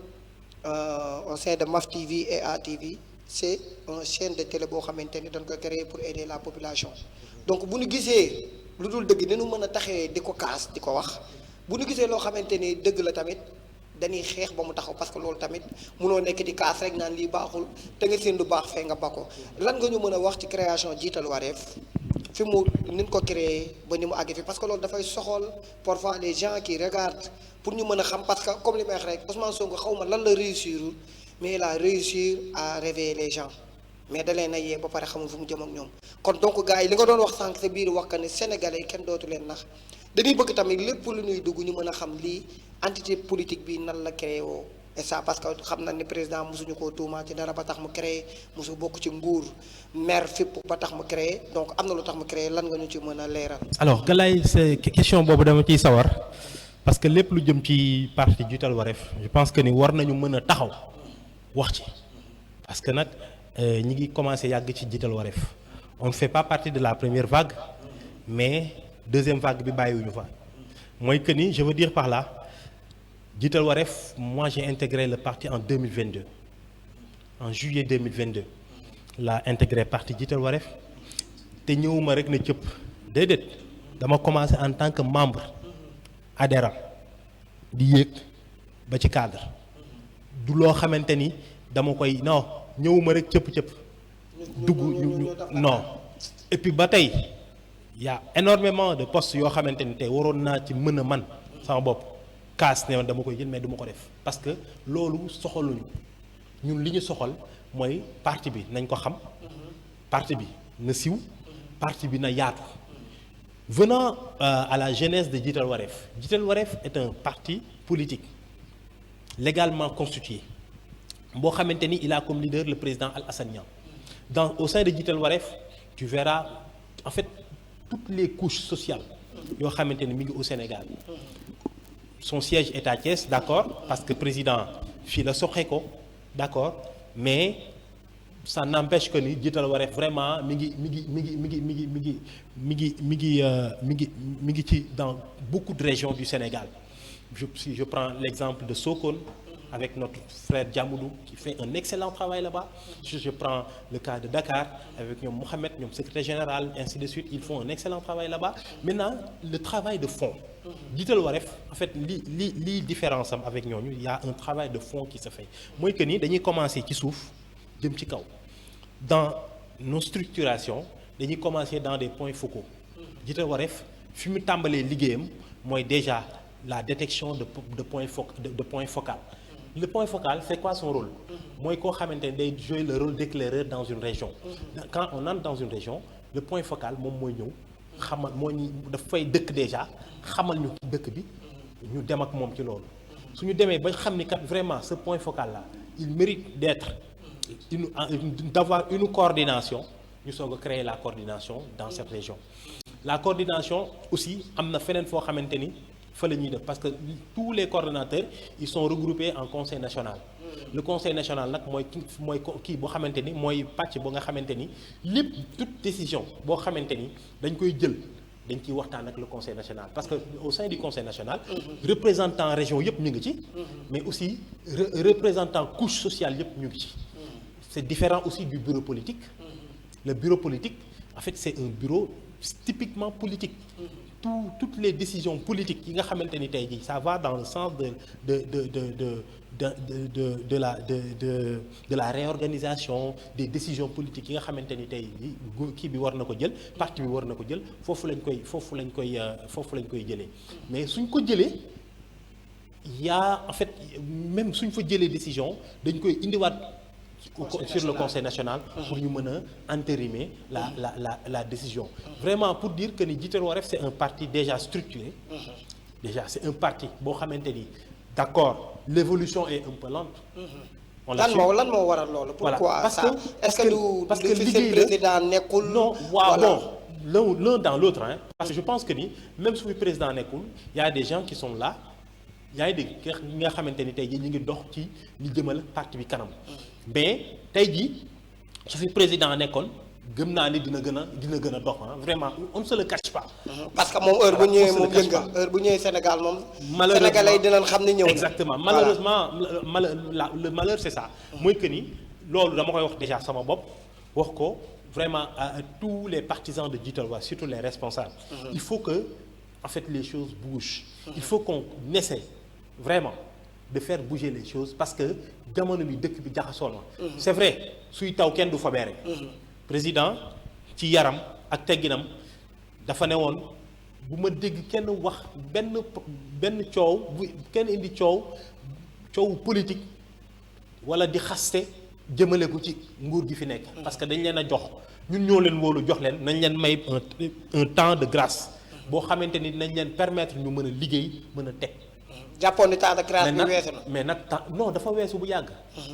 au sein de MAF TV et ATV c'est une chaîne de télé boo xamante ni dañ ko créer pour aider la population donc bu ñu gisee lu dul dëgg ni ñu mën a taxee di ko kaas di ko wax bu ñu gisee loo xamante ni dëgg la tamit dañuy xeex ba mu taxaw parce que loolu tamit mënoo nekk di kaas rek naan lii baaxul te nga seen lu baax fee nga ba ko lan nga ñu mën a wax ci création Djita Waré fi mu ni ñu ko créé ba ni mu àgg fi parce que loolu dafay soxal parfois les gens qui regardent pour ñu mën a xam parce que comme li may wax rek Ousmane Sonko xaw ma lan la réussir mais il a réussi à réveiller les gens mais da leen a yee ba pare xamul fu mu jëm ak ñoom kon donc gars yi li nga doon wax sànq sa biir wax que ne sénégalais kenn dootu leen nax dañuy bëgg tamit lépp lu ñuy dugg ñu mën a xam lii entité politique bi nan la créé woo et ça parce que xam na ni président mosuñu koo tuumaa ci dara ba tax mu créé mosu bokk ci nguur maire fépp ba tax mu créé donc am na lu tax mu créé lan nga ñu ci mën a leeral. alors Galaye c'est question boobu dama ciy sawar parce que lépp lu jëm ci parti Djita Waré je pense que ni war nañu mën a taxaw wax ci parce que nag ñi ngi commencé yàgg ci Djita Waré on ne fait pas partie de la première vague mais deuxième vague bi bàyyiwuñu fa mooy que ni je veux dire par là Djita Waré moi j'ai intégré le parti en 2022 en juillet 2022 laa intégré parti Djita Waré te ñëwuma rek na cëpp déedéet dama commencé en tant que membre adhérent di yéeg ba ci cadre du loo xamante ni dama koy non ñëwuma rek cëpp dugg non et puis ba tey y a énormément de postes yoo xamante ni tey waroon naa ci mën a man sama bopp kaas ne dama koy jël mais duma ko def parce que loolu soxaluñu ñun li ñu soxal mooy parti bi nañ ko xam parti bi na siw parti bi na yaatu venant à la genèse de Djita Waré Djita Waré est un parti politique légalement constitué boo xamante ni il a comme leader le président Alassane Niang au sein de Djita Waré tu verras en fait toutes les couches sociales yoo xamante ni mi ngi au Sénégal son siège est à Thiès d'accord parce que président fii la soxee ko d'accord mais ça n'empêche que ni Djita Waré vraiment mi ngi ci dans beaucoup de régions du Sénégal si je prends l'exemple de Sokone avec notre frère Diamoudou qui fait un excellent travail là-bas. Je prends le cas de Dakar avec ñoom Mohamed ñoom secrétaire général ainsi de suite ils font un excellent travail là-bas. Maintenant le travail de fond. Djita Waré en fait li différence am avec ñooñu il y a un travail de fond qui se fait mooy que ni dañuy commencer ci suuf jëm ci kaw dans nos structurations dañuy commencer dans des points focaux. Djita Waré fi mu tàmbalee liggéeyam mooy déjà la détection de points focal. Le point focal c'est quoi son rôle mooy koo xamante ne day jouer le rôle d'éclaireur dans une région quand on entre dans une région le point focal moom mooy ñëw xamal moo ñu dafay dëkk déjà xamal ñu dëkk bi ñu dem ak moom ci loolu suñu demee ba xam ni kat vraiment ce point focal là il mérite d'être d'avoir une coordination ñu soog a créer la coordination dans cette région la coordination aussi am na feneen foo xamante ni fa la ñuy def parce que tous les coordonnateurs ils sont regroupés en conseil national le conseil national nag mooy kii boo xamante ni mooy pàcc boo nga xamante ni lépp toute décision boo xamante ni dañ koy jël dañ ciy waxtaan ak le conseil national parce que au sein du conseil national représentant région yëpp ñu ngi ci mais aussi représentant couche sociale yëpp ñu ngi ci c'est différent aussi du bureau politique le bureau politique en fait c'est un bureau typiquement politique toutes les décisions politiques yi nga xamante ni tey jii ça va dans le sens de la réorganisation des décisions politiques yi nga xamante ni tey kii bi war na ko jël parti bi war na ko jël foofu lañ koy jëlee mais suñ ko jëlee yaa en fait même suñ fa jëlee décision dañ koy indiwaat sur le conseil national pour ñu mën a entérimer la décision vraiment pour dire que ni Djita Waré c'est un parti déjà structuré déjà c'est un parti boo xamante ni d'accord l'évolution est un peu lente lan moo waral loolu pourquoi ça est-ce que du liggéey président nekkul non waaw bon l'un dans l'autre hein parce que je pense que ni même su fi président nekkul y a des gens qui sont là yaa ngi dégg ñi nga xamante ni tey jii ñu ngi dox ci li jëmal parti bi kanam mais tey jii su fi président nekkoon gëm naa ni dina gën a dox vraiment on ne se le cache pas. parce que moom heure bu ñëwee moom yëngal heure bu ñëwee Sénégal moom. Sénégalais yi dinañ xam ni ñëw na. exactement malheureusement le malheur c'est ça. mooy que ni loolu dama koy wax déjà sama bopp wax ko vraiment à tous les partisans de Jiital Wa surtout les responsables. Il faut que en fait les choses bougent. Il faut qu'on essaie vraiment de faire bouger les choses parce que jamono bi dëkk bi jaxasoo na. C'est vrai suy taw kenn du fobeere. Président ci yaram ak tegginam dafa ne woon bu ma dégg kenn wax benn coow bu kenn indi coowu politique wala di xaste jëmale ko ci nguur gi fi nekk. parce que dañ leen a jox ñun ñoo leen wóolu jox leen nañ leen may un temps de grâce boo xamante ni dinañ leen permettre ñu mën a liggéey mën a teg. jàppoon ni temps de grâce bi weesu na. mais nag temps non dafa weesu bu yàgg.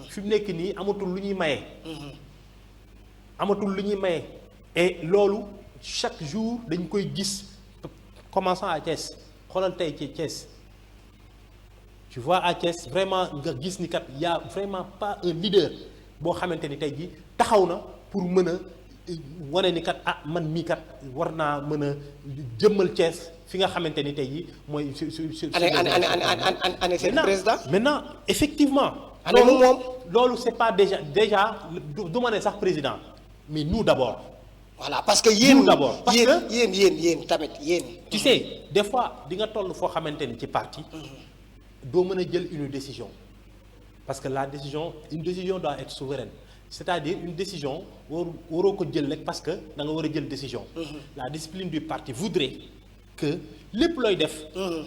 fi mu nekk nii amatul lu ñuy maye. amatul lu ñuy maye et loolu chaque jour dañ koy gis commençant à Thiès xoolal tey ci Thiès tu vois à Thiès vraiment nga gis ni kat y a vraiment pas un leader boo xamante ni tey jii taxaw na pour mën a wane ni kat man mii kat war naa mën a jëmmal Thiès fi nga xamante ni tey jii mooy su année seen président maintenant effectivement loolu c'est pas déjà du ma ne sax président mais nous d'abord. voilà parce que yéen d'abord parce que yéen tamit yéen. tu sais des fois di nga toll foo xamante ni ci parti. doo mën a jël une décision parce que une décision doit être souveraine c'est-à-dire une décision waroo ko jël rek parce que da nga war a jël décision. La discipline du parti voudrait que lépp looy def.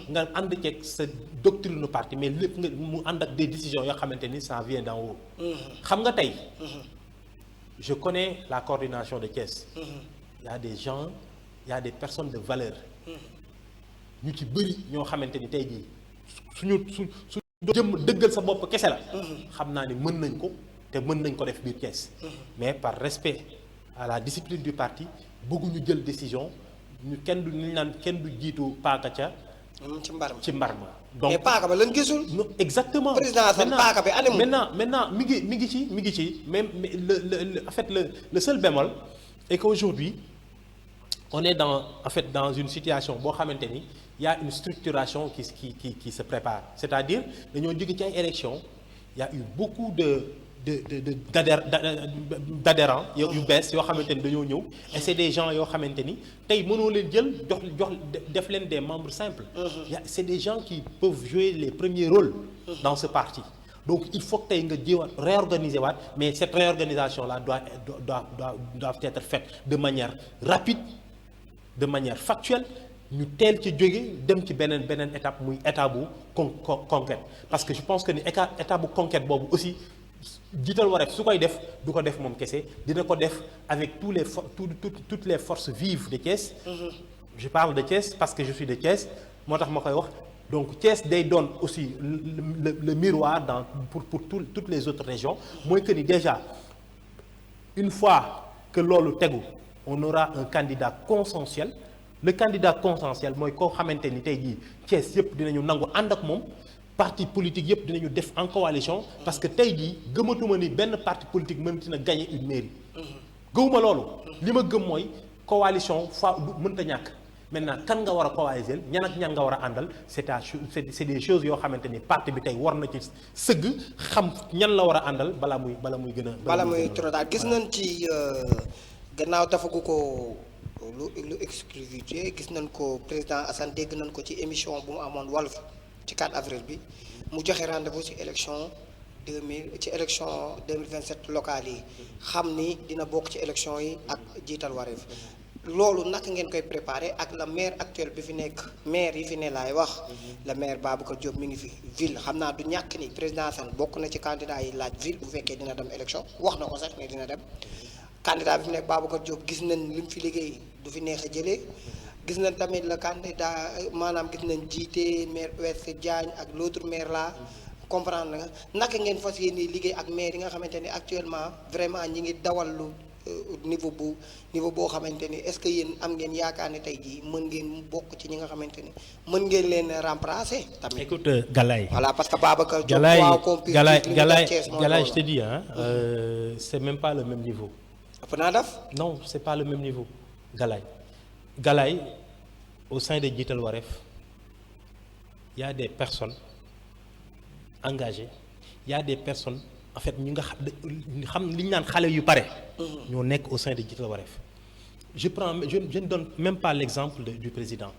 nga ànd ceeg sa doctrine parti mais lépp nga mu ànd ak des décisions yoo xamante ni ça vient d'en haut. xam nga tey. Je connais la coordination de Thiès. Il y a des gens, il y a des personnes de valeur. ñu ci bëri ñoo xamante ni tey jii su jëm dëggal sa bopp kese la. xam naa ni mën nañ ko te mën nañ ko def biir Thiès. mais par respect à la discipline du parti bëgguñu jël décision ñu kenn du jiitu paaka ca. ci mbar ma donc mais paaka ba lañ gisul. non exactement président Assane paaka bi animul. maintenant mi ngi ci même le en fait le seul bémol est qu'aujourd'hui on est dans une situation boo xamante ni y a une structuration qui se prépare c'est-à-dire dañoo jóge ci ay élections y a eu beaucoup d'adhérents yu bees yoo xamante ni dañoo ñëw et c'est des gens yoo xamante ni tey mënoo leen jël jox def leen des membres simples. C'est des gens qui peuvent jouer les premiers rôles dans ce parti donc il faut que tey nga jéewaat réorganiser waat mais cette réorganisation là doit être faite de manière rapide de manière factuelle ñu teel ci jóge dem ci beneen étape muy état bu conquête parce que je pense que ni état bu conquête boobu aussi Jiital Wa su koy def du ko def moom kese dina ko def avec toutes les forces vives de Thiès. Je parle de Thiès parce que je suis de Thiès moo tax ma koy wax donc Thiès day doon aussi le miroir pour toutes les autres régions mooy que ni déjà une fois que loolu tegu on aura un candidat consensuel. Le candidat consensuel mooy koo xamante ni tey jii Thiès yëpp dinañu nangu ànd ak moom parti politique yëpp dinañu def en coalition parce que tey jii gëmatuma ni benn parti politique mënti na gagner une mairie. gëwuma loolu. li ma gëm mooy coalition mënta ñàkk maintenant kan nga war a coaliser ñan ak ñan nga war a àndal c'est des choses yoo xamante ni parti bi tey war na ci sëgg xam ñan la war a àndal balaa muy gën a. balaa muy trop daal gis nañ ci gannaaw dafagu ko. lu exclusivité gis nañ ko président Assane dégg nañ ko ci émission bu mu amoon Walf ci 4 avril bi mu joxe rendez-vous ci élection 2027 locales yi xam ni dina bokk ci élection yi ak Jiital Wa loolu naka ngeen koy préparer ak la maire actuelle bi fi nekk maire yi fi ne laay wax la maire Babacar Diop mi ngi fi ville xam naa du ñàkk ni président Assane bokk na ci candidat yi laaj ville bu fekkee dina dem élection wax na ko sax ne dina dem candidat bi fi nekk Babacar Diop gis nañ li mu fi liggéey du fi neex a jëlee gis nañ tamit le candidat maanaam gis nañ jiite maire Ouest Diagne ak l'autre maire là comprendre nga naka ngeen fas yéene liggéey ak maire yi nga xamante ni actuellement vraiment ñi ngi dawal lu niveau boo xamante ni est-ce que yéen am ngeen yaakaar ne tey jii mën ngeen bokk ci ñi nga xamante ni mën ngeen leen remplacer tamit. Écoute Galaye. Voilà parce que Babacar Diop Galaye je te dis c'est même pas le même niveau. ëpp naa def. Non c'est pas le même niveau Galaye au sein de Jiital Wareef il y a des personnes engagées il y a des personnes en fait ñu nga xam li ñu naan xale yu pare. ñoo nekk au sein de Jiital Wareef. je ne donne même pas l'exemple du président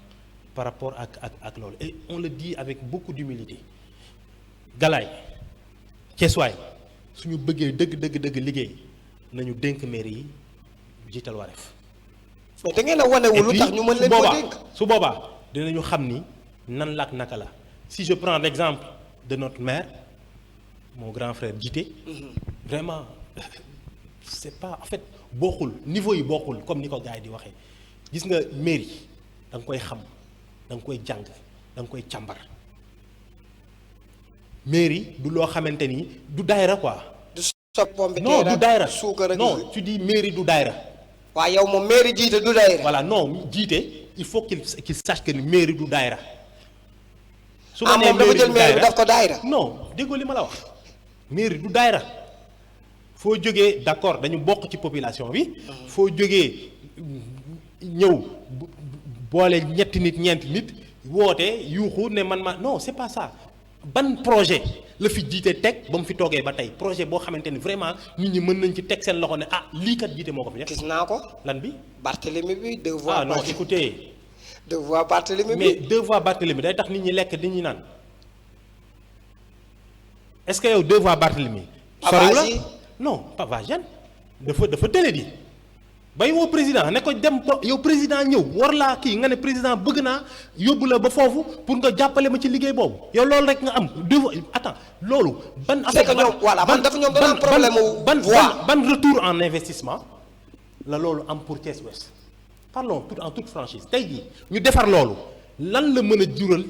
par rapport ak loolu et on le dit avec beaucoup d'humilité Galaye Ceesuwaay suñu bëggee dëgg liggéey nañu dénk mairie yi Jiital Wareef. mais da ngeen a wanewul lu tax ñu mën leen ko dénk. su boobaa dinañu xam ni nan la ak naka la si je prends l'exemple de notre maire mon grand frère Djité. Vraiment c'est pas en fait bokkul niveau yi bokkul comme ni ko gars yi di waxee gis nga mairie da nga koy xam da nga koy jàng da nga koy càmbar mairie du loo xamante ni du daayra quoi. du soppom bi non du daayra suukar non tu dis mairie du daayra. waaw yow moom mairie jiite du daayra. voilà non jiite il faut qu'il sache que ni mairie du daayra. su ma nee moom dafa jël mairie bi daf ko daayra. non déggoo li ma la wax mairie du daayra. foo jógee d'accord dañu bokk ci population bi. foo jógee ñëw boole ñetti nit ñeenti nit woote yuuxu ne man ma non c'est pas ça ban projet la fi jiite teg ba mu fi toogee ba tey projet boo xamante ni vraiment nit ñi mën nañ ci teg seen loxo ne ah lii kat jiite moo ko fi def. gis naa ko. lan bi. Barthélemy bi deux voix. ah non écoutez. deux voix Barthélemy bi mais deux voix Barthélemy day tax nit ñi lekk nit ñi naan est-ce que yow deux voix Barthélemy. soriw la non Pavagène dafa télé di bay woo président ne ko dem ko yow président ñëw war laa kii nga ne président bëgg naa yóbbu la ba foofu pour nga jàppale ma ci liggéey boobu yow loolu rek nga am attends loolu ban c'est que ñoom voilà man dafa ñoom dana am problème ban retour en investissement la loolu am pour Thiès Ouest parlons en toute franchise tey jii ñu defar loolu lan la mën a jural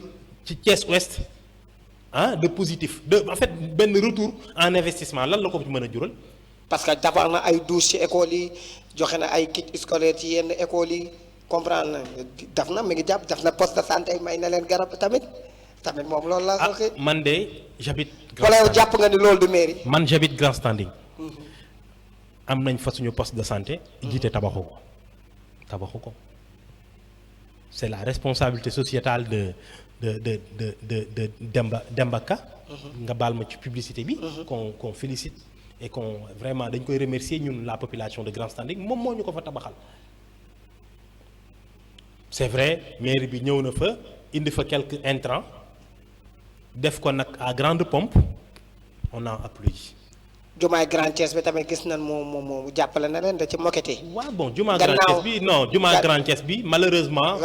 ci Thiès Ouest de positif en fait benn retour en investissement lan la ko mën a jural. parce que defar na ay douche ci école yi joxe na ay kit scolaire ci yenn écoles yi comprendre na def na mi ngi jàpp def na poste de santé may na leen garab tamit moom loolu la. man de j'habite. wala yow jàpp nga ni loolu du mairie. man j'habite Grand Standing. am nañ fa suñu poste de santé. jiite tabaxu ko c'est la responsabilité sociétale de Demba Ka. nga baal ma ci publicité bi. qu'on félicite et qu'on vraiment dañ koy remercier ñun la population de Grand Standing moom moo ñu ko fa tabaxal. c'est vrai mairie bi ñëw na fa indi fa quelques intrants def ko nag à grande pompe on a applaudi. jumaay Grand Thiès bi tamit gis nañ moom jàppale na leen da ci moquette. waaw bon jumaa Grand Thiès bi non jumaa Grand Thiès bi malheureusement.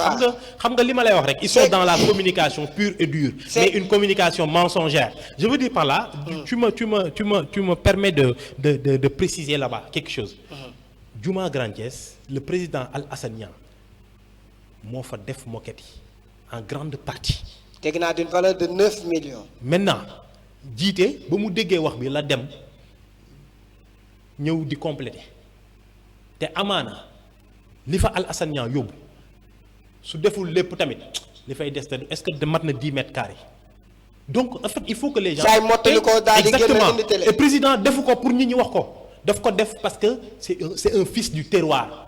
xam nga li ma lay wax rek. ils sont dans la communication pure et dure. mais une communication mensongère. je veux dire par là. tu me permets de préciser là-bas quelque chose. jumaa Grand Thiès le président Al-Hassane Niang moo fa def moquette yi en grande partie. dégg naa d'une valeur de 9 millions. maintenant jiite ba mu déggee wax bi la dem. ñëw di compléter te amaana li fa Al-Hassane Niang yóbbu su deful lépp tamit li fay des te est-ce que mat na 10 mètres carrés donc en fait il faut que les gens. saa yu mottali ko daal di génn indi télé. et président defu ko pour nit ñi wax ko daf ko def parce que c'est un fils du terroir.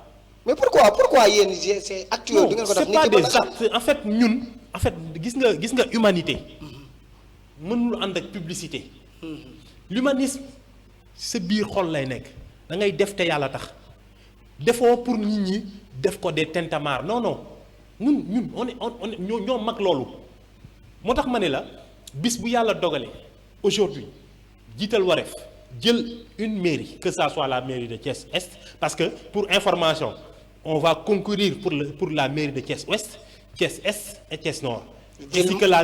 mais pourquoi yéen c'est actuel. du ngeen ko def nit c'est pas des actes en fait ñun en fait gis nga humanité mënul ànd ak publicité. l'humanisme sa biir xol lay nekk da ngay def te yàlla tax defoo pour nit ñi def ko des tintamarres non ñun on est ñoo mag loolu moo tax ma ne la bis bu yàlla dogalee aujourd'hui Jiital Wareef jël une mairie que ça soit la mairie de Thiès Est parce que pour information on va concourir pour la mairie de Thiès Ouest Thiès Est et Thiès Nord ainsi que la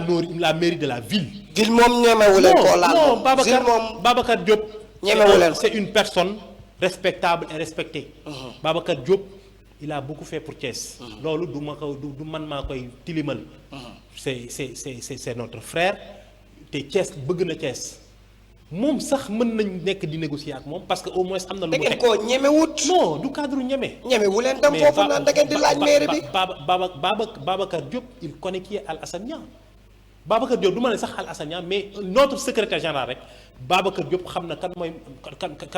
mairie de la ville. ville moom ñemewu leen koo laal non Babacar Diop. c'est une personne respectable et respectée. Babacar Diop il a beaucoup fait pour Thiès. loolu du man maa koy tilimal. c'est notre frère te Thiès bëgg na Thiès moom sax mën nañ nekk di négocier ak moom parce que au moins am na lu da mu ngeen teg. koo ñemewut. non du cadre ñeme. ñemewu leen dem foofu naan da ngeen di laaj mairie bi. Babacar Diop il connaît qui est Alassane Niang. Babacar Diop du ma ne sax Alassane Niang mais notre secrétaire général rek Babacar Diop xam na kan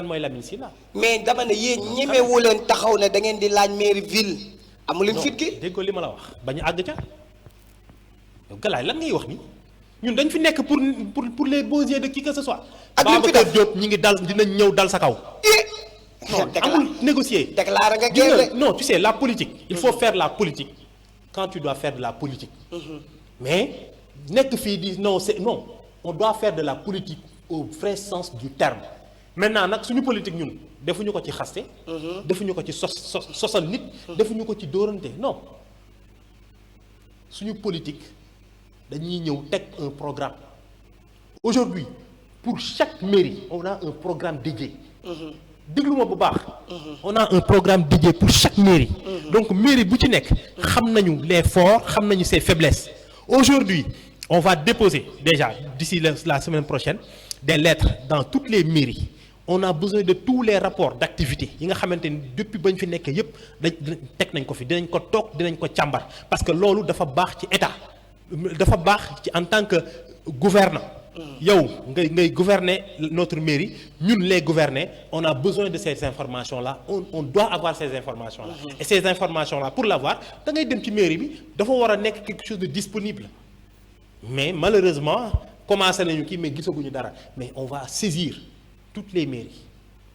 mooy Lamine Sylla. mais dama ne yéen ñemewu leen taxaw ne da ngeen di laaj mairie ville. amu leen fit gi déggoo li ma la wax bañ a àgg ca yow Galaye lan ngay wax ni ñun dañ fi nekk pour les beaux yeux de qui que ce soit. ak li mu fi def Babacar Diop ñi ngi dal dinañ ñëw dal sa kaw. non amul négocier. déclaré nga guerre de. non tu sais la politique. il faut faire la politique quand tu dois faire de la politique. mais nekk fii di non on doit faire de la politique au vrai sens du terme. maintenant nag suñu politique ñun defuñu ko ci xaste. defuñu ko ci sosal nit. defuñu ko ci dóorante non suñu politique dañuy ñëw teg un programme. aujourd'hui pour chaque mairie on a un programme dédié. déglu ma bu baax. on a un programme dédié pour chaque mairie. donc mairie bu ci nekk. xam nañu les forts xam nañu ses faiblesses. aujourd'hui on va déposer déjà d'ici la semaine prochaine des lettres dans toutes les mairies. on a besoin de tous les rapports d'activité yi nga xamante ni depuis bañ fi nekkee yépp dañ teg nañ ko fi dinañ ko toog dinañ ko càmbar parce que loolu dafa baax ci état dafa baax ci en tant que gouvernant yow ngay gouverner notre mairie ñun les gouvernés on a besoin de ces informations là on doit avoir ces informations là et ces informations là pour l'avoir da ngay dem ci mairie bi dafa war a nekk quelque chose de disponible mais malheureusement commencé nañu kii mais gisaguñu dara mais on va saisir toutes les mairies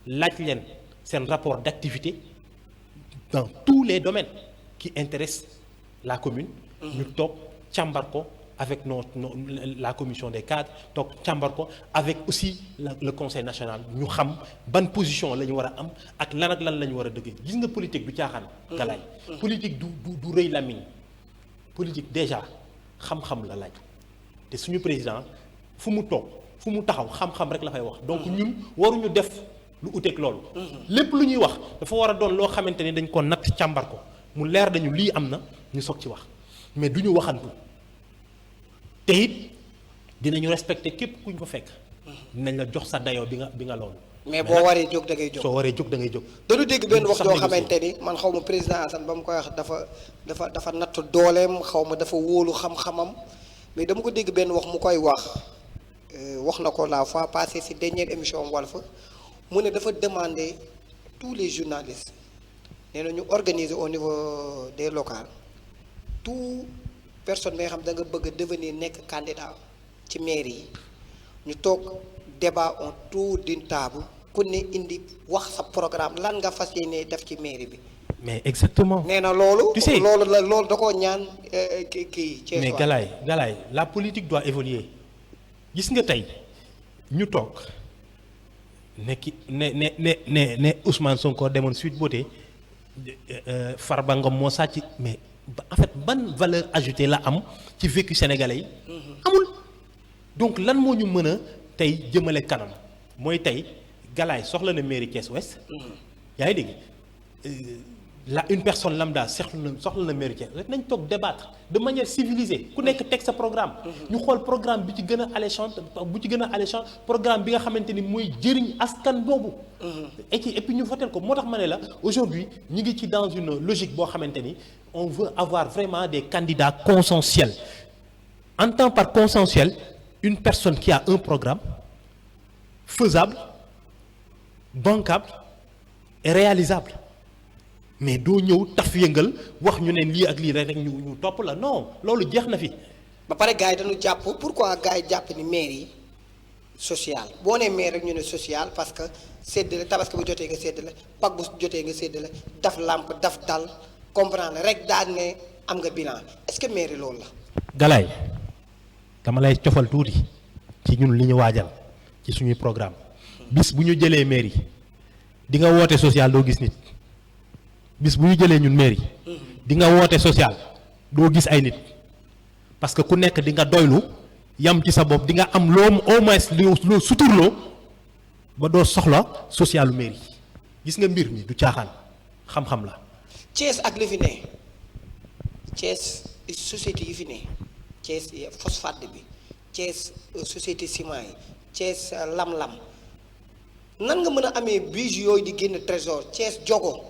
laaj leen seen rapport d'activité dans tous les domaines qui intéressent la commune ñu toog càmbar ko avec la commission des cadres toog càmbar ko avec aussi le conseil national ñu xam ban position la ñu war a am ak lan la ñu war a dëgg gis nga politique du caaxaan Galaye politique du rëy lamiñ politique déjà xam-xam la laaj te suñu président fu mu toog fu mu taxaw xam-xam rek la fay wax donc ñun waruñu def lu uteeg loolu lépp lu ñuy wax dafa war a doon loo xamante ni dañ ko natt càmbar ko mu leer dañu lii am na ñu soog ci wax mais du ñu waxantu te it dinañu respecter képp ku ñu fa fekk dinañ la jox sa dayoo bi nga loolu mais boo waree jóg da ngay jóg soo waree jóg da ngay jóg dañu dégg benn wax joo xamante ni man xaw ma président Assane ba mu koy wax dafa natt dooleem xaw ma dafa wóolu xam-xamam mais dama ko dégg benn wax mu koy wax na ko la fois passée ci dernière émission Walf mu ne dafa demander tous les journalistes nee na ñu organiser au niveau des locales tout personne bi nga xam da nga bëgg a devenir nekk candidat ci mairie yi ñu toog débat autour d'une table ku ne indi wax sa programme lan nga fas yéene def ci mairie bi. mais exactement. nee na loolu. tu sais loolu da koo ñaan kii. mais Galaye la politique doit évoluer gis nga tey ñu toog ne Ousmane Sonko demoon Sweet Beauté Farba Ngom moo sàcc mais en fait ban valeur ajoutée la am ci vécu sénégalais yi. amul donc lan moo ñu mën a tey jëmale kanam mooy tey Galaye soxla na mairie Thiès Ouest. yaa ngi dégg une personne lambda soxla na mairie Thiès nañ toog débattre de manière civilisée ku nekk teg sa programme. ñu xool programme bi ci gën a alléchant programme bi nga xamante ni mooy jëriñ askan boobu. et puis ñu voter ko moo tax ma ne la aujourd'hui ñu ngi ci dans une logique boo xamante ni on veut avoir vraiment des candidats consensuels. Entend par consensuel une personne qui a un programme faisable, bancable et réalisable. mais doo ñëw taf yëngal wax ñu ne lii ak lii rek ñu topp la non loolu jeex na fi. ba pare gars yi dañu jàpp pourquoi gars yi jàpp ni maire yi social boo nee maire rek ñu ne social parce que séddale tabaski bu jotee nga séddale Pâques bu jotee nga séddale daf làmp daf dal comprendre rek daal ne am nga bilan est-ce que maire loolu la. Galaye dama lay cofal tuuti ci ñun li ñu waajal ci suñuy programme bis bu ñu jëlee maire yi di nga woote social doo gis nit. bis bu ñu jëlee ñun mairie di nga woote social doo gis ay nit parce que ku nekk di nga doylu yam ci sa bopp di nga am loo au moins loo suturloo ba doo soxla socialu mairie gis nga mbir mi du caaxaan xam-xam la. Thiès ak li fi ne Thiès société yi fi ne Thiès phosphate bi Thiès société ciment yi Thiès lam-lam nan nga mën a amee bijoux yooyu di génn trésor Thiès jogo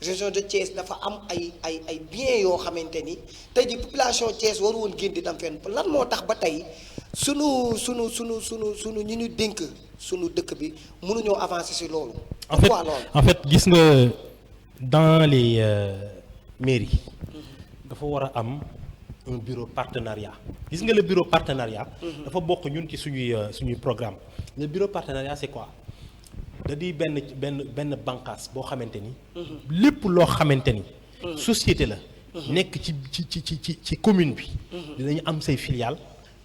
région de Thiès dafa am ay biens yoo xamante ni tey ji population Thiès waru woon génn di dem fenn lan moo tax ba tey sunu ñi ñu dénk sunu dëkk bi mënuñoo avancer ci loolu. pourquoi loolu en fait gis nga dans les mairies. dafa war a am un bureau partenariat gis nga le bureau partenariat. dafa bokk ñun ci suñuy programme le bureau partenariat c'est quoi da di benn bànqaas boo xamante ni. lépp loo xamante ni. société la. nekk ci commune bi. dinañu am say filiale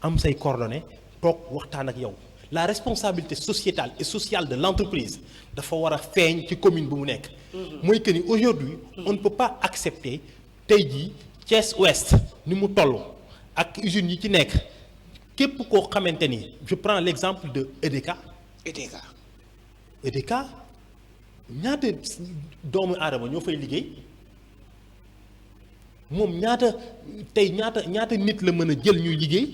am say coordonnées toog waxtaan ak yow la responsabilité sociétale et sociale de l'entreprise dafa war a feeñ ci commune bu mu nekk. mooy que ni aujourd'hui on ne peut pas accepter tey jii Thiès Ouest ni mu toll ak usines yi ci nekk képp koo xamante ni je prends l'exemple de EDK. EDK ñaata doomu aadama ñoo fay liggéey moom ñaata nit la mën a jël ñuy liggéey.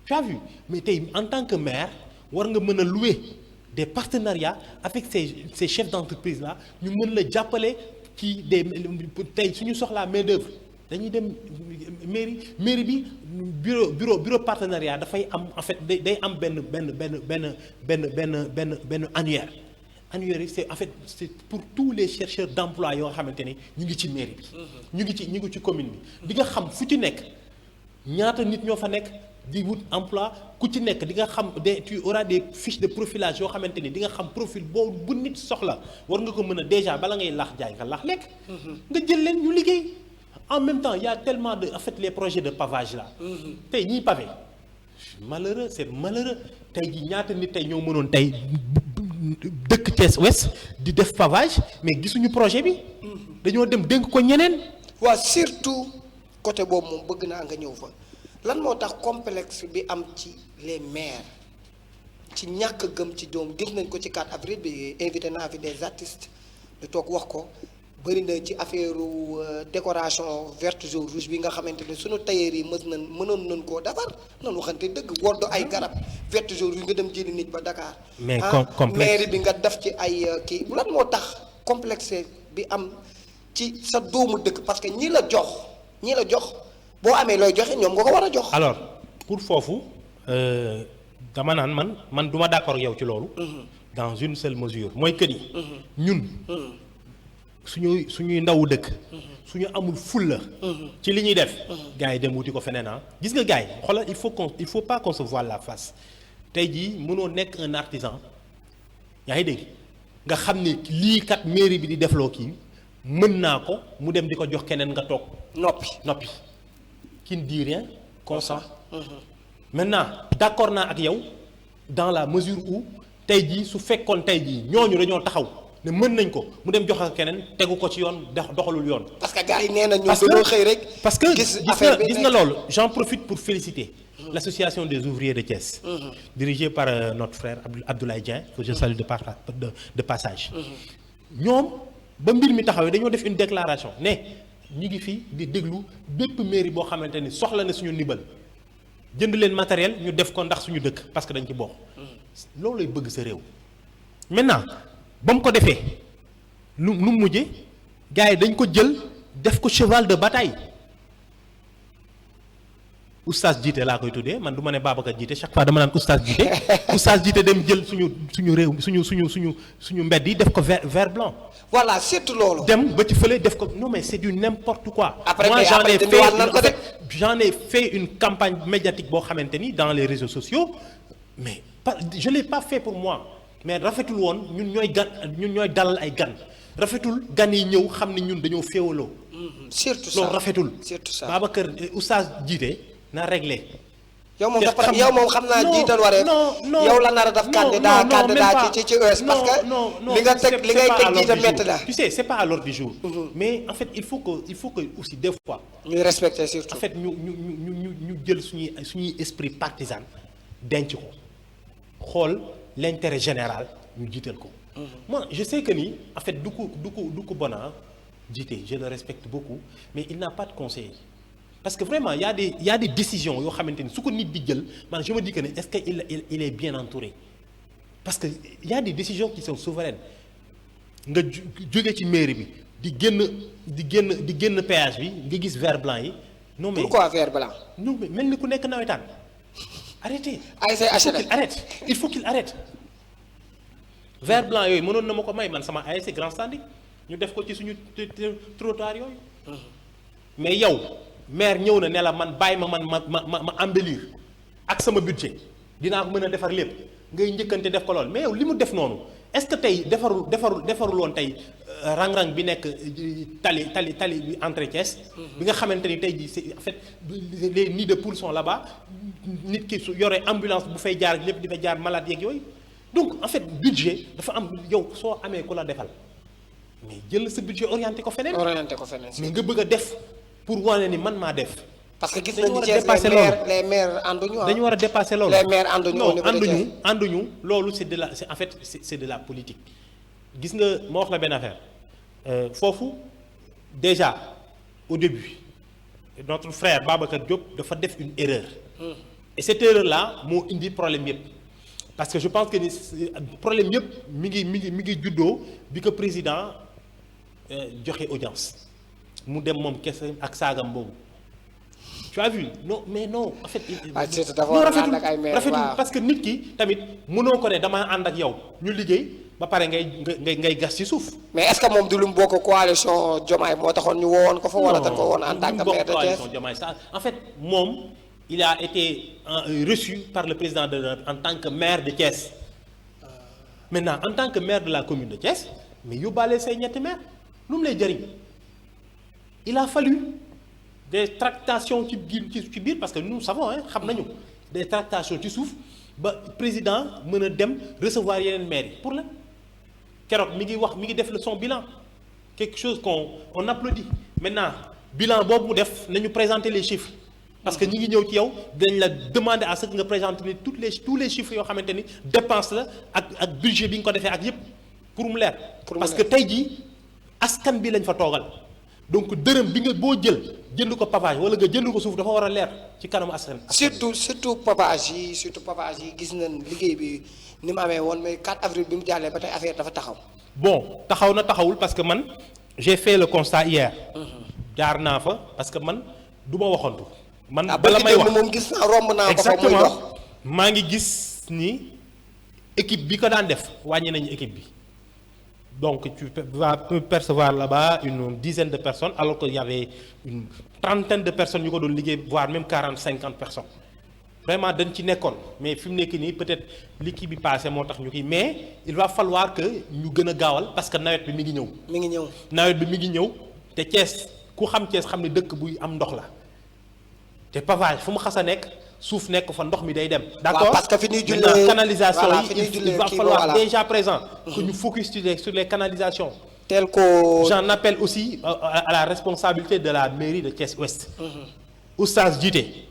tu as vu mais tey en tant que maire war nga mën a louer des partenariats avec ces chefs d'entreprise là ñu mën la jàppale ci tey suñu soxlaa main d'œuvre dañuy dem mairie bi bureau partenariat dafay am en fait day am benn annuaire yi c'est en fait c'est pour tous les chercheurs d'emploi yoo xamante ni ñu ngi ci mairie bi ñu ngi ci commune bi di nga xam fu ci nekk ñaata nit ñoo fa nekk di wut emploi ku ci nekk di nga xam tu auras des fiches de profilage yoo xamante ni di nga xam profil boobu bu nit soxla war nga ko mën a déjà bala ngay laax jaay nga laax lekk. nga jël leen ñu liggéey en même temps il y a tellement de en fait les projets de pavage là. tey ñiy pavé c'est malheureux tey jii ñaata nit tey ñoo mënoon tey dëkk Thiès Ouest di def pavage mais gisuñu projet bi. dañoo dem dénk ko ñeneen. waaw surtout côté boobu moom bëgg naa nga ñëw fa. lan moo tax complexe bi am ci les maires ci ñàkk gëm ci doom gis nañ ko ci 4 avril bi invité naa fi des artistes ñu toog wax ko bëri na ci affaire décoration verte jaune rouge bi nga xamante ne sunu tailleur yi mënoon nañ koo defar noonu waxante dëgg woddu ay garab verte jaune rouge nga dem jëli nit ba Dakar. mais complexe mairie bi nga def ci ay kii lan moo tax complexe bi am ci sa doomu dëkk parce que ñi la jox. boo amee looy joxe ñoom nga ko war a jox. alors pour foofu dama naan man du ma d'accord ak yow ci loolu. dans une seule mesure mooy que ni. ñun. suñuy ndawu dëkk. suñu amul fulla ci li ñuy def. gars yi dem wuti ko feneen gis nga gars yi xoolal il faut pas qu'on se voile la face tey jii mënoo nekk un artisan yaa ngi dégg nga xam ne lii kat mairie bi di defloo kii mën naa ko mu dem di ko jox keneen nga toog. noppi. qui ne dit rien consent. Maintenant d'accord naa ak yow dans la mesure où tey jii su fekkoon tey jii ñooñu dañoo taxaw ne mën nañ ko mu dem jox ak keneen tegu ko ci yoon doxalul yoon. parce que gars yi nee nañu dañoo xëy rek. parce que gis nga loolu j'en profite pour féliciter l'association des ouvriers de Thiès. dirigée par notre frère Abdoulaye Dieng que je salue de passage. ñoom ba mbir mi taxawee dañoo def une déclaration ne. ñu ngi fii di déglu bépp mairie boo xamante ni soxla na suñu ndimbal jënd leen matériel ñu def ko ndax suñu dëkk parce que dañ ci bokk. loolu lay bëgg sa réew. maintenant ba mu ko defee lu mujjee gars yi dañ ko jël def ko cheval de bataille oustaz jiite laa koy tuddee man du ma ne Babacar jiite chaque fois dama naan oustaz jiite dem jël suñu réew suñu mbedd yi def ko vert blanc. voilà surtout loolu. dem ba ci fële def ko non mais c'est du n'importe quoi. moi j'en ai fait une campagne médiatique boo xamante ni dans les réseaux sociaux mais je l'ai pas fait pour moi mais rafetul woon ñun ñooy dalal ay gan rafetul gan yi ñëw xam ne ñun dañoo féewaloo. surtout ça loolu rafetul. surtout ça Babacar oustaz jiite na réglé. yow moom xam naa jiital waree. yow la nar a def candidat ci ES parce que li ngay teg jiital métti la. tu sais c'est pas à l'ordre du jour. mais en fait il faut que aussi des fois. ñuy respecter surtout. en fait ñu jël suñuy esprit partisan denc ko xool l'intérêt général ñu jiital ko. moi je sais que ni en fait du ko bon jiite je le respecte beaucoup mais il n'a pas de conseiller parce que vraiment y a des décisions yoo xamante ni su ko nit di jël man je me dis que ne est-ce que il est bien entouré parce que y a des décisions qui sont souveraines nga jóge ci mairie bi di génn péage bi nga gis vert blanc yi. non mais pourquoi vert blanc. non mais mel ni ku nekk nawetaan arrêtez. Il faut qu'il arrête vert blanc yooyu mënoon na ma ko may man sama ASC grand standing ñu def ko ci suñu trottoir yooyu. mais yow maire ñëw na ne la man bàyyi ma embellir ak sama budget dinaa ko mën a defar lépp ngay njëkkante def ko lool mais yow li mu def noonu est-ce que tey defarul woon tey rang-rang bi nekk tali bi entrée Thiès. bi nga xamante ni tey jii c'est en fait les nids de poules sont là-bas nit ki su yoree ambulance bu fay jaar lépp di fa jaar malade yeeg yooyu donc en fait budget dafa am yow soo amee ku la defal mais jël sa budget orienté ko feneen. mais nga bëgg a def pour wane ni man maa def. parce que gis nañu Thiès les maires ànduñu. dañu war a dépasser loolu. les maires ànduñu non ànduñu loolu c'est de la politique. gis nga ma wax la benn affaire foofu déjà au début notre frère Babacar Diop dafa def une erreur. et cette erreur là moo indi problème yëpp. parce que je pense que ni problème yëpp mi ngi juddoo bi ko président joxe audience mu dem moom kese ak saagam boobu. tu as vu non mais non en fait. rafetul parce que nit ki tamit mënoo ko ne dama ànd ak yow ñu liggéey ba pare ngay gas ci suuf. mais est-ce que moom du lu mu bokk coalition Diomaye moo taxoon ñu woowoon ko fa. wala dañ ko woon en tant que maire de Thiès. Diomaye ça en fait moom il a été reçu par le président en tant que maire de Thiès. maintenant en tant que maire de la commune de Thiès mais yóbbaale say ñetti maire lu mu lay jëriñ il a fallu. des tractations ci biir parce que nous savons xam nañu des tractations ci suuf ba président mën a dem recevoir yeneen maires yi pour la keroog mi ngi def son bilan quelque chose qu'on applaudit maintenant bilan boobu mu def nañu présenter les chiffres parce que ñi ngi ñëw ci yow dañ la demander à ce que nga présenter tous les chiffres yoo xamante ni dépense la ak budget bi nga ko defee ak yépp pour mu leer parce que tey jii askan bi lañ fa toogal donc dërëm bi nga boo jënd ko pavage wala nga jënd ko suuf dafa war a leer ci kanamu askan. surtout pavage yi gis nañ liggéey bi ni mu amee woon mais 4 avril bi mu jàllee ba tey affaire dafa taxaw. bon taxawul parce que man j'ai fait le constat hier. jaar naa fa parce que man du ma waxantu. man bala may wax moom gis naa romb naa ko fa muy dox. maa ngi gis ni équipe bi ko daan def wàññi nañu équipe bi. donc tu vas percevoir là-bas une dizaine de personnes alors qu'il y avait une trentaine de personnes yu ko doon liggéey voire même 40-50 personnes vraiment dañ ci nekkoon mais fi mu nekk nii peut-être li kii bi passé moo tax ñu kii mais il va falloir que ñu gën a gaawal parce que nawet bi mi ngi ñëw. nawet bi mi ngi ñëw te Thiès ku xam Thiès xam ne dëkk buy am ndox la te pavage fu mu xas a nekk suuf nekk fa ndox mi day dem. d'accord parce que fi ñuy jullee canalisation yi il va falloir déjà présent. que ñu focus sur les canalisations. tel que j'en appelle aussi à la responsabilité de la mairie de Thiès Ouest. Oustaz Djité.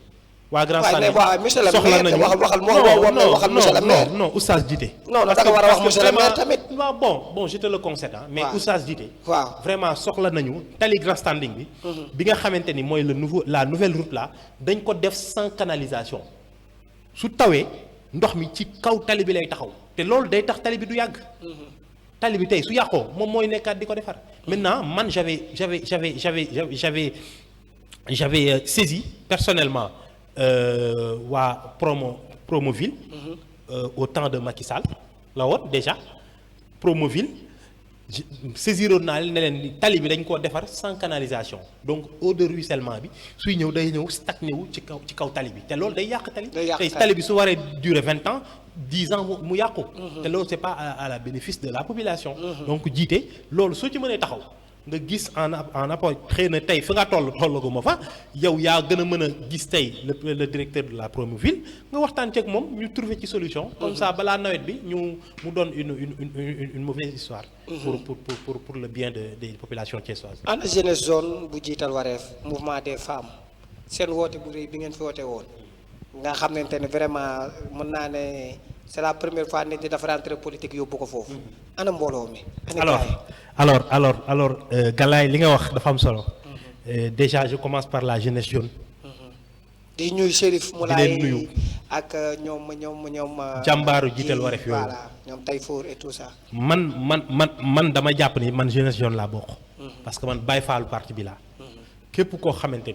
waa Grand Sané soxla nañu waxal monsieur le maire non Oustaz Djité. non da nga war a wax monsieur le maire tamit. waaw bon je te le concède mais Oustaz Djité. waaw vraiment soxla nañu tali Grand Standing bi. bi nga xamante ni mooy la nouvelle route là dañ ko def sans canalisation su tawee ndox mi ci kaw tali bi lay taxaw te loolu day tax tali bi du yàgg. tali bi tey su yàqoo moom mooy nekkaat di ko defar. maintenant man j'avais saisi personnellement. waa Promoville. Au temps de Macky Sall la woon déjà Promoville saisiroon naa ne leen ni tali bi dañ koo defar sans canalisation donc eau de ruissellement bi suy ñëw day ñëw stagné wu ci kaw tali bi te loolu day yàq tali. tey tali bi su waree durer 20 ans 10 ans mu yàqu. te loolu c'est pas à la bénéfice de la population. donc jiite loolu soo ci mënee taxaw. nga gis en apport xëy na tey fi nga tollagu ma fa yow yaa gën a mën a gis tey le directeur de la Promoville nga waxtaan ceeg moom ñu trouver ci solution. comme ça balaa nawet bi mu doon une mauvaise histoire. pour le bien des populations thiessoises. ana jeunesse zone bu jiital wareef mouvement des femmes seen woote bu rëy bi ngeen fi woote woon nga xamante ne vraiment mën naa ne c'est la première fois nit di dafa rentrée politique yóbbu ko foofu. ana mbooloo mi. alors Galaye li nga wax dafa am solo. déjà je commence par la jeunesse jeune. di ñuy Chérif leen Moulay nuyu. ak ñoom jàmbaaru jiital wareef yooyu. voilà ñoom Tayfour et tout ça. man dama jàpp ni man jeunesse jeune laa bokk. parce que man Baye Fallu parti bi laa. képp koo xamante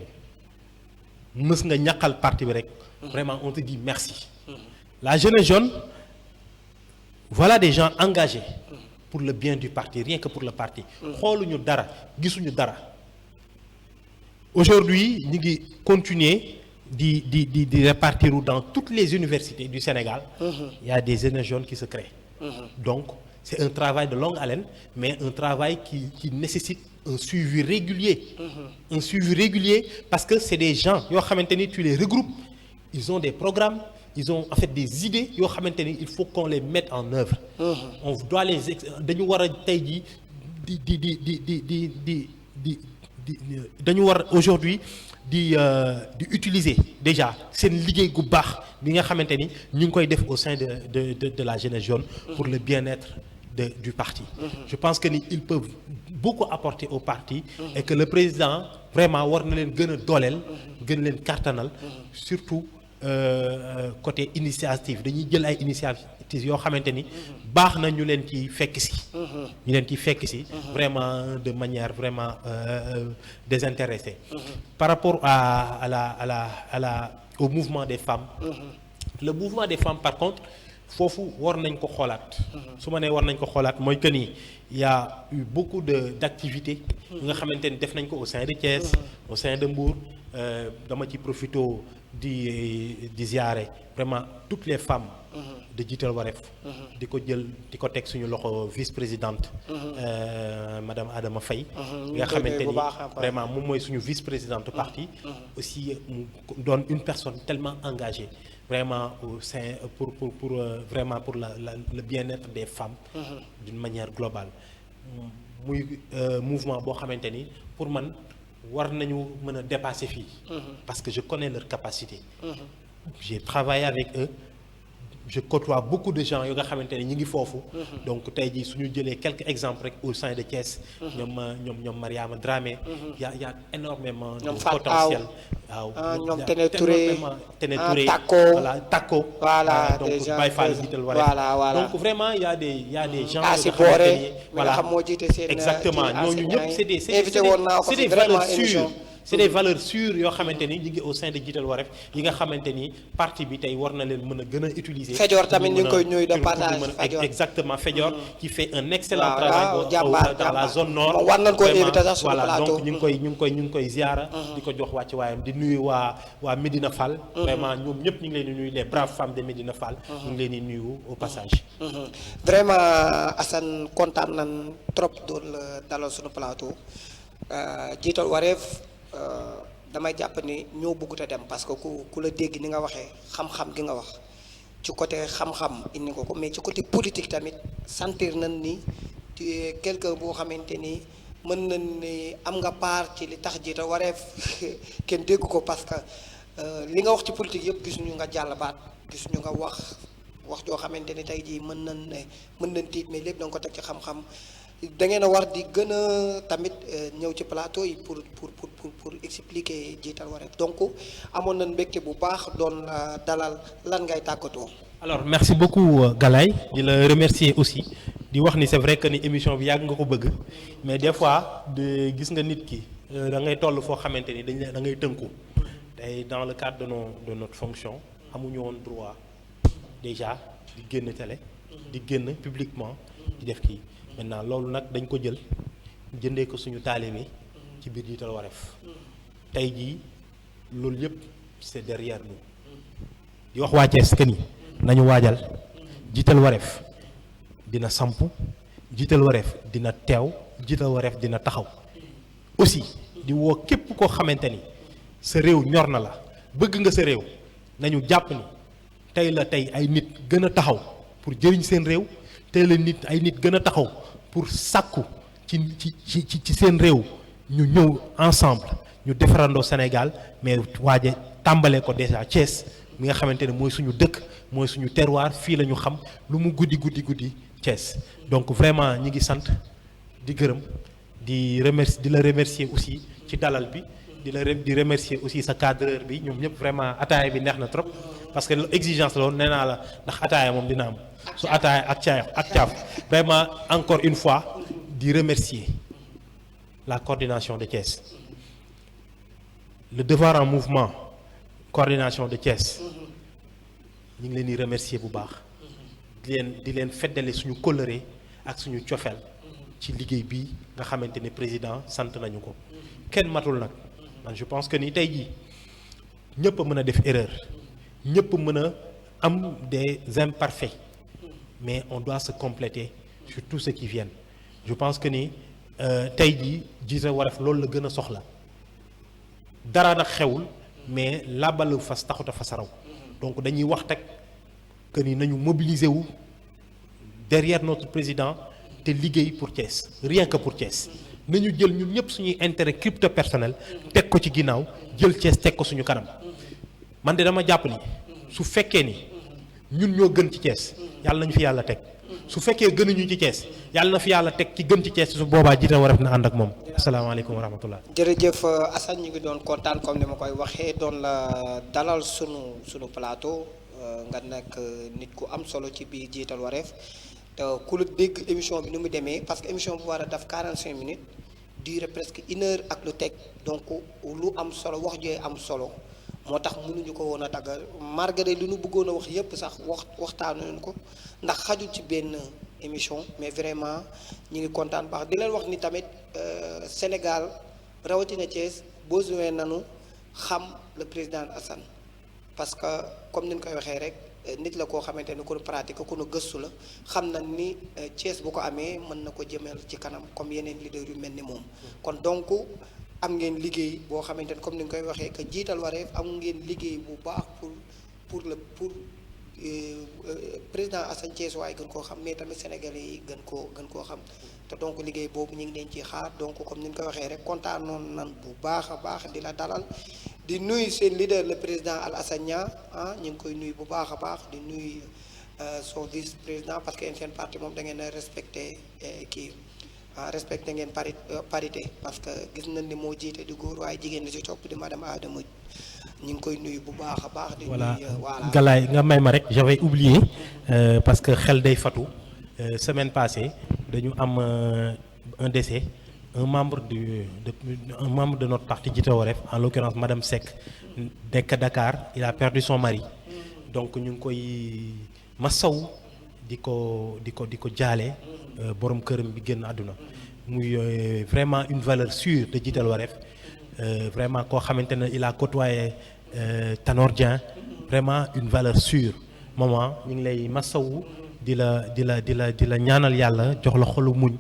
ni mës nga ñaqal parti bi rek. vraiment on te dit merci. la jeunesse jeune voilà des gens engagés. pour le bien du parti rien que pour le parti. xooluñu dara gisuñu dara. aujourd'hui ñu ngi continuer di répartir dans toutes les universités du Sénégal. Il y a des jeunes jeunes qui se créent. Donc c'est un travail de longue haleine mais un travail qui nécessite un suivi régulier. Un suivi régulier parce que c'est des gens yoo xamante ni tu les regroupes ils ont des programmes ils ont en fait des idées yoo xamante ni il faut qu'on les mette en œuvre. On doit les dañu war a tey jii dañu war aujourd'hui di utiliser déjà seen liggéey gu baax bi nga xamante ni ñu ngi koy def au sein de la jeunesse jeune pour le bien-être du parti. Je pense que ni ils peuvent beaucoup apporter au parti et que le président vraiment war na leen gën a dooleel gën leen kartanal surtout côté initiative dañuy jël ay initiatives yoo xamante ni baax na ñu leen ci fekk si vraiment de manière vraiment désintéressée. Par rapport au mouvement des femmes. Le mouvement des femmes par contre foofu war nañ ko xoolaat. su ma nee war nañ ko xoolaat mooy que ni il y a eu beaucoup d'activités yi nga xamante ni def nañ ko au sein de Thiès au sein de Mbour dama ci profité di ziare vraiment toutes les femmes de Jiital Wareef di ko jël di ko teg suñu loxo vice-présidente madame Adama Faye nga xamante ni vraiment moom mooy suñu vice-présidente parti aussi mu doon une personne tellement engagée vraiment au sein pour vraiment pour le bien-être des femmes d'une manière globale muy mouvement boo xamante ni pour man war nañu mën a dépasser fii parce que je connais leur capacité j'ai travaillé avec eux je côtoie beaucoup de gens yoo nga xamante ne ñu ngi foofu donc tey jii suñu jëlee quelques exemples rek au sein de Thiès ñoom Mariama Dramé y a énormément de potentiel waaw ñoom Téné Touré Takko voilà donc Baye Fall Jiital Wareef voilà donc vraiment il y a des gens Asi yoo xamante Boré ni voilà xam moo jiite seen exactement ñooñu ñëpp c'est des valeurs sûres c'est des valeurs sûres yoo xamante ni ñu ngi au sein de Jiital Wareef yi nga xamante ni parti bi tey war na leen mën a gën a utiliser. Fejoor tamit ñu ngi koy nuyu de passage Fejoor exactement Fejoor qui fait un excellent travail dans la zone nord. war nañ koo invité sax sur le voilà plateau donc ñu ngi koy ziara. di ko jox wàcc waayam di nuyu waa Médina Fall. vraiment ñoom ñëpp ñu ngi leen di nuyu les braves femmes de Médina Fall. ñu ngi leen di nuyu au passage. vraiment Assane kontaan nañ trop doon la dalal suñu plateau Jiital Wareef. damay jàpp ni ñoo bëggut a dem parce que ku la dégg ni nga waxee xam-xam gi nga wax ci côté xam-xam indi nga ko mais ci côté politique tamit sentir nañ ni quelqu'un boo xamante ni mën nañ ni am nga part ci li tax Jiital Wareef kenn dégg ko parce que li nga wax ci politique yëpp gisuñu nga jàll baat gisuñu nga wax joo xamante ni tey jii mën nañ tiit mais lépp da nga ko teg ci xam-xam. da ngeen a war di gën a tamit ñëw ci plateau yi pour expliquer Jiital Wareef donc amoon nañ mbégte bu baax doon dalal lan ngay tàggatoo. alors merci beaucoup Galaye di la remercier aussi di wax ni c'est vrai que ni émission bi yàgg nga ko bëgg mais des fois gis nga nit ki da ngay toll foo xamante ni da ngay tënku tey dans le cadre de notre fonction amuñu woon droit déjà di génn télé di génn publiquement di def kii. maintenant loolu nag dañ ko jël jëndee ko suñu taalibe ci biir Jiital Wareef tey jii loolu yëpp c'est derrière nous di wax waa Thiès que ni nañu waajal Jiital Wareef dina samp Jiital Wareef dina teew Jiital Wareef dina taxaw aussi di woo képp koo xamante ni sa réew ñor na la bëgg nga sa réew nañu jàpp ni tey ay nit gën a taxaw pour jëriñ seen réew tey la nit ay nit gën a taxaw pour sàkku ci seen réew ñu ñëw ensemble ñu defarandoo Sénégal mais waaje tàmbalee ko déjà Thiès mi nga xamante ne mooy suñu dëkk mooy suñu terroir fii la ñu xam lu mu guddi Thiès donc vraiment ñi ngi sant di gërëm di la remercier aussi ci dalal bi di remercier aussi sa cadreur bi ñoom ñëpp vraiment ataaya bi neex na trop parce que exigence la woon nee naa la ndax ataaya moom dina am su ataaya ak caaf vraiment encore une fois di remercier la coordination de Thiès le devoir en mouvement coordination de Thiès ñu ngi leen di remercier bu baax di leen feddale suñu kóllëre ak suñu cofeel ci liggéey bi nga xamante ne président sant nañu ko kenn matul nag man je pense que ni tey jii ñëpp a mën a def erreur ñëpp mën a am des imparfaits mais on doit se compléter sur tout ce qui vient je pense que ni tey jii Djité Waref loolu la gën a soxla dara nag xewul mais làbbalu fas taxut a fas raw donc dañuy wax teg que ni nañu mobiliser wu derrière notre président te liggéey pour Thiès rien que pour Thiès nañu jël ñun ñëpp suñuy intérêt crypto personnel teg ko ci ginnaaw jël Thiès teg ko suñu kanam man de dama jàpp ni su fekkee ni ñun ñoo gën ci Thiès yàlla nañu fi yàlla teg su fekkee gënuñu ci Thiès yàlla na fi yàlla teg ci gën ci Thiès su boobaa Djité Waref na ànd ak moom asalaamaaleykum wa rahmatullah. jërëjëf Assane ñu ngi doon kontaan comme ni ma koy waxee doon la dalal sunu plateau nga nekk nit ku am solo ci biir Djité Waref te ku la dégg émission bi ni mu demee parce que émission bu war a def 45 minutes durée presque 1 heure ak lu teg donc lu am solo wax jooy am solo moo tax mënuñu ko woon a daggal malgré li ñu bëggoon a wax yépp sax waxtaanu ko ndax xajul ci benn émission mais vraiment ñu ngi kontaan baax di leen wax ni tamit Sénégal rawatina Thiès besoin nañu xam le président Assane parce que comme ni ñu koy waxee rek nit la koo xamante ni ku nu pratique ku nu gëstu la xam na ni Thiès bu ko amee mën na ko jëmeel ci kanam comme yeneen leader yu mel ni moom kon donc am ngeen liggéey boo xamante ni comme ni nga koy waxee que Djité Waref am ngeen liggéey bu baax pour président Assane Thiès waaye gën koo xam mais tamit sénégalais yi gën koo xam te donc liggéey boobu ñu ngi leen ci xaar donc comme ni nga koy waxee rek kontaan noonu nan bu baax a baax di la dalal di nuyu seen leader le président Alassane Niang ñu ngi koy nuyu bu baax a baax di nuyu son vice président parce que seen parti moom da ngeen a respecté respecté ngeen parité parce que gis nañ ni moo jiite di góor waaye jigéen la ci topp di madame Adama ñu ngi koy nuyu bu baax a baax. di nuyu voilà Galaye nga may ma rek j'avais oublié parce que xel day fatu semaine passée dañu am un décès un membre de notre parti Djité Waref en l'occurrence madame Seck nekk Dakar il a perdu son mari donc ñu ngi koy masaw di ko jaale borom këram bi génn àdduna muy vraiment une valeur sûre de Djité Waref vraiment koo xamante ne il a côtoyé Tanor Dieng vraiment une valeur sûre maman ñu ngi lay masawu di la ñaanal yàlla jox la xolu muñ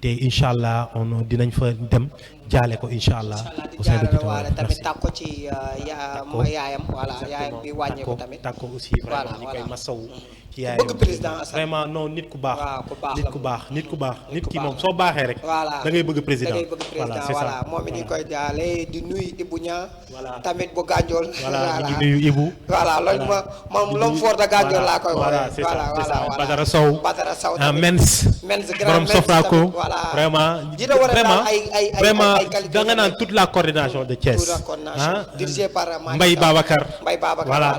te incha allah dinañ fa dem jaale ko incha allah. di jaarale waale tamit tàgg ko ci yaayam voilà yaayam bi wàññeeku tamit. tàgg ko aussi vraiment ñu koy masawu. ci yaayam bëgg président Assane vraiment non nit ku baax. waaw ku baax nit ku baax nit ki moom soo baaxee rek. voilà da ngay bëgg président da ngay bëgg président voilà moom it ñu koy jaale di nuyu Ibou Niang. voilà tamit bu Gandiol. voilà ñu ngi nuyu Ibou. voilà loolu moom l'homme fort de Gandiol laa koy voilà woowee. c'est ça voilà Badara Sow. Badara Sow tamit Menz borom Sofraco vraiment vraiment da nga naan toute la coordination de Thiès. dirigé par Mbaye Babacar. voilà voilà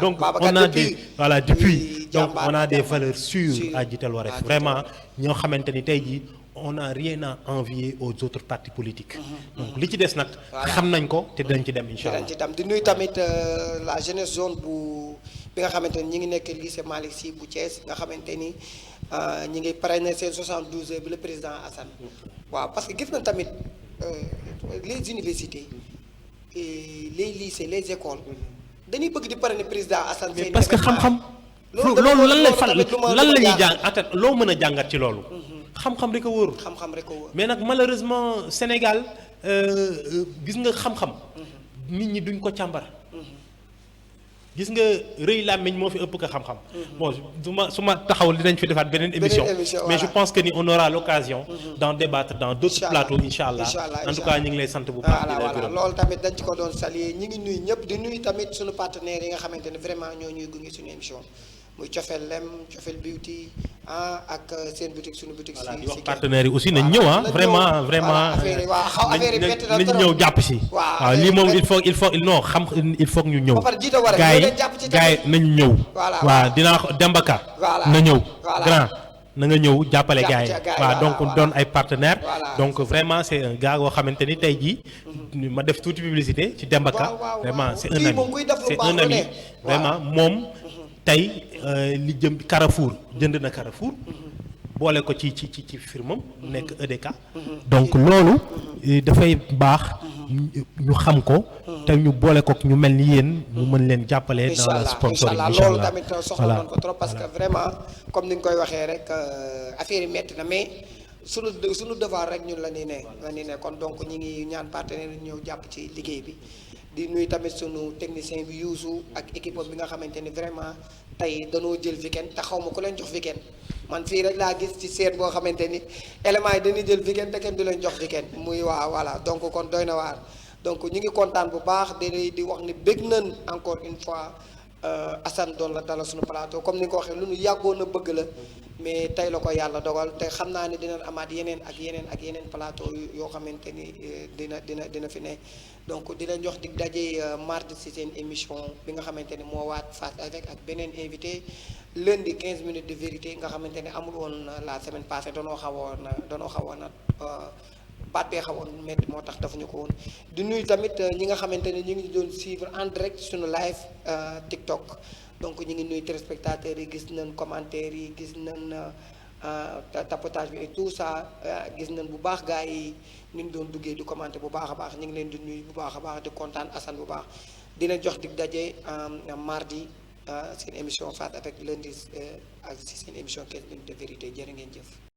donc on a des voilà depuis donc on a des valeurs sûres à Djité Waref vraiment ñoo xamante ni tey jii on n'a rien à envier aux autres partis politiques. donc li ci des nag. xam nañ ko te dinañ ci dem incha allah. dinañ ci dem di nuyu tamit la jeunesse zone bi nga xamante ni ñi ngi nekk lycée Malick Sy bu Thiès nga xamante ni ñi ngi parrainé seen 72 heures bi le président Assane. waaw parce que gis nañ tamit les universités les lycées les écoles dañuy bëgg di parrainer président Assane. seen parce que xam-xam. loolu lan la ñuy jàng atat loo mën a jàngat ci loolu. xam-xam rek a wóor. xam-xam rek a wóor. mais nag malheureusement Sénégal gis nga xam-xam. nit ñi duñ ko càmbar. gis nga rëy làmmiñ moo fi ëpp ko xam-xam. bon su ma taxawul dinañ fi defaat beneen émission. mais je pense que ni on aura l'occasion d'en débattre dans d'autres plateaux incha allah en tout cas ñu ngi lay sant bu baax. di la gërëm loolu tamit dañ ci ko doon saluer ñi ngi nuyu ñëpp di nuyu tamit suñu partenaires yi nga xamante ne vraiment ñoo ñuy gunge suñu émission muy Cofel Lem Cofel Beauty ak seen boutique suñu boutique. voilà di si wax partenaires yi aussi nañ ñëw vraiment vraiment. affaire yi métti na nañ trop ñëw jàpp si. waaw lii moom il faut non xam il faut ñu ñëw. ba pare jiite war a gars yi leen jàpp ci gars yi nañu ñëw. voilà waaw dinaa ko Demba Ka na ñëw. grand na nga ñëw jàppale gars yi waaw donc doon ay partenaires. donc vraiment c'est un gars boo xamante ni tey jii. ma def tuuti publicité ci Demba Ka vraiment c'est un ami vraiment moom tey li jëm Carrefour jënd na Carrefour. boole ko ci firmam nekk EDK. donc loolu dafay baax ñu xam ko te ñu boole ko ñu mel ni yéen mu mën leen jàppale dans le sponsoring incha allah loolu tamit soxla nañ ko trop parce que vraiment comme ni nga koy waxee rek affaire yi metti na mais suñu devoir rek ñun la ni ne kon donc ñi ngi ñaan partenaire ñëw jàpp ci liggéey bi di nuyu tamit sunu technicien bi Youssou ak équipe bi nga xamante ni vraiment tey danoo jël weekend te xaw ma ku leen jox weekend man fii rek laa gis ci seet boo xamante ni éléments yi dañuy jël weekend te kenn du leen jox weekend muy voilà donc kon doy na waar donc ñu ngi kontaan bu baax di wax ni bëgg nañ encore une fois Assane doon la dalal suñu plateau comme ni nga ko waxee lu ñu yàggoon a bëgg la mais tey la ko yàlla dogal te xam naa ne dinañ amaat yeneen plateau yoo xamante ni dina fi ne donc di leen jox dig daje mardi ci seen émission bi nga xamante ni moo waat face avec ak beneen invité lundi 15 minutes de vérité nga xamante ni amul woon la semaine passée danoo xawoon baat bee xawoon métti moo tax dafa ñu ko woon di nuyu tamit ñi nga xamante ne ñu ngi doon suivre en direct suñu live TikTok donc ñu ngi nuyu téléspectateurs yi gis nañ commentaires yi gis nañ tapotage bi et tout ça gis nañ bu baax gars yi ñu ngi doon duggee di commenter bu baax a baax ñu ngi leen di nuyu bu baax a baax di kontaan Assane bu baax dina jox dig daje mardi seen émission Face avec lundi ak si seen émission 15 minutes de vérité jërë ngeen jëf.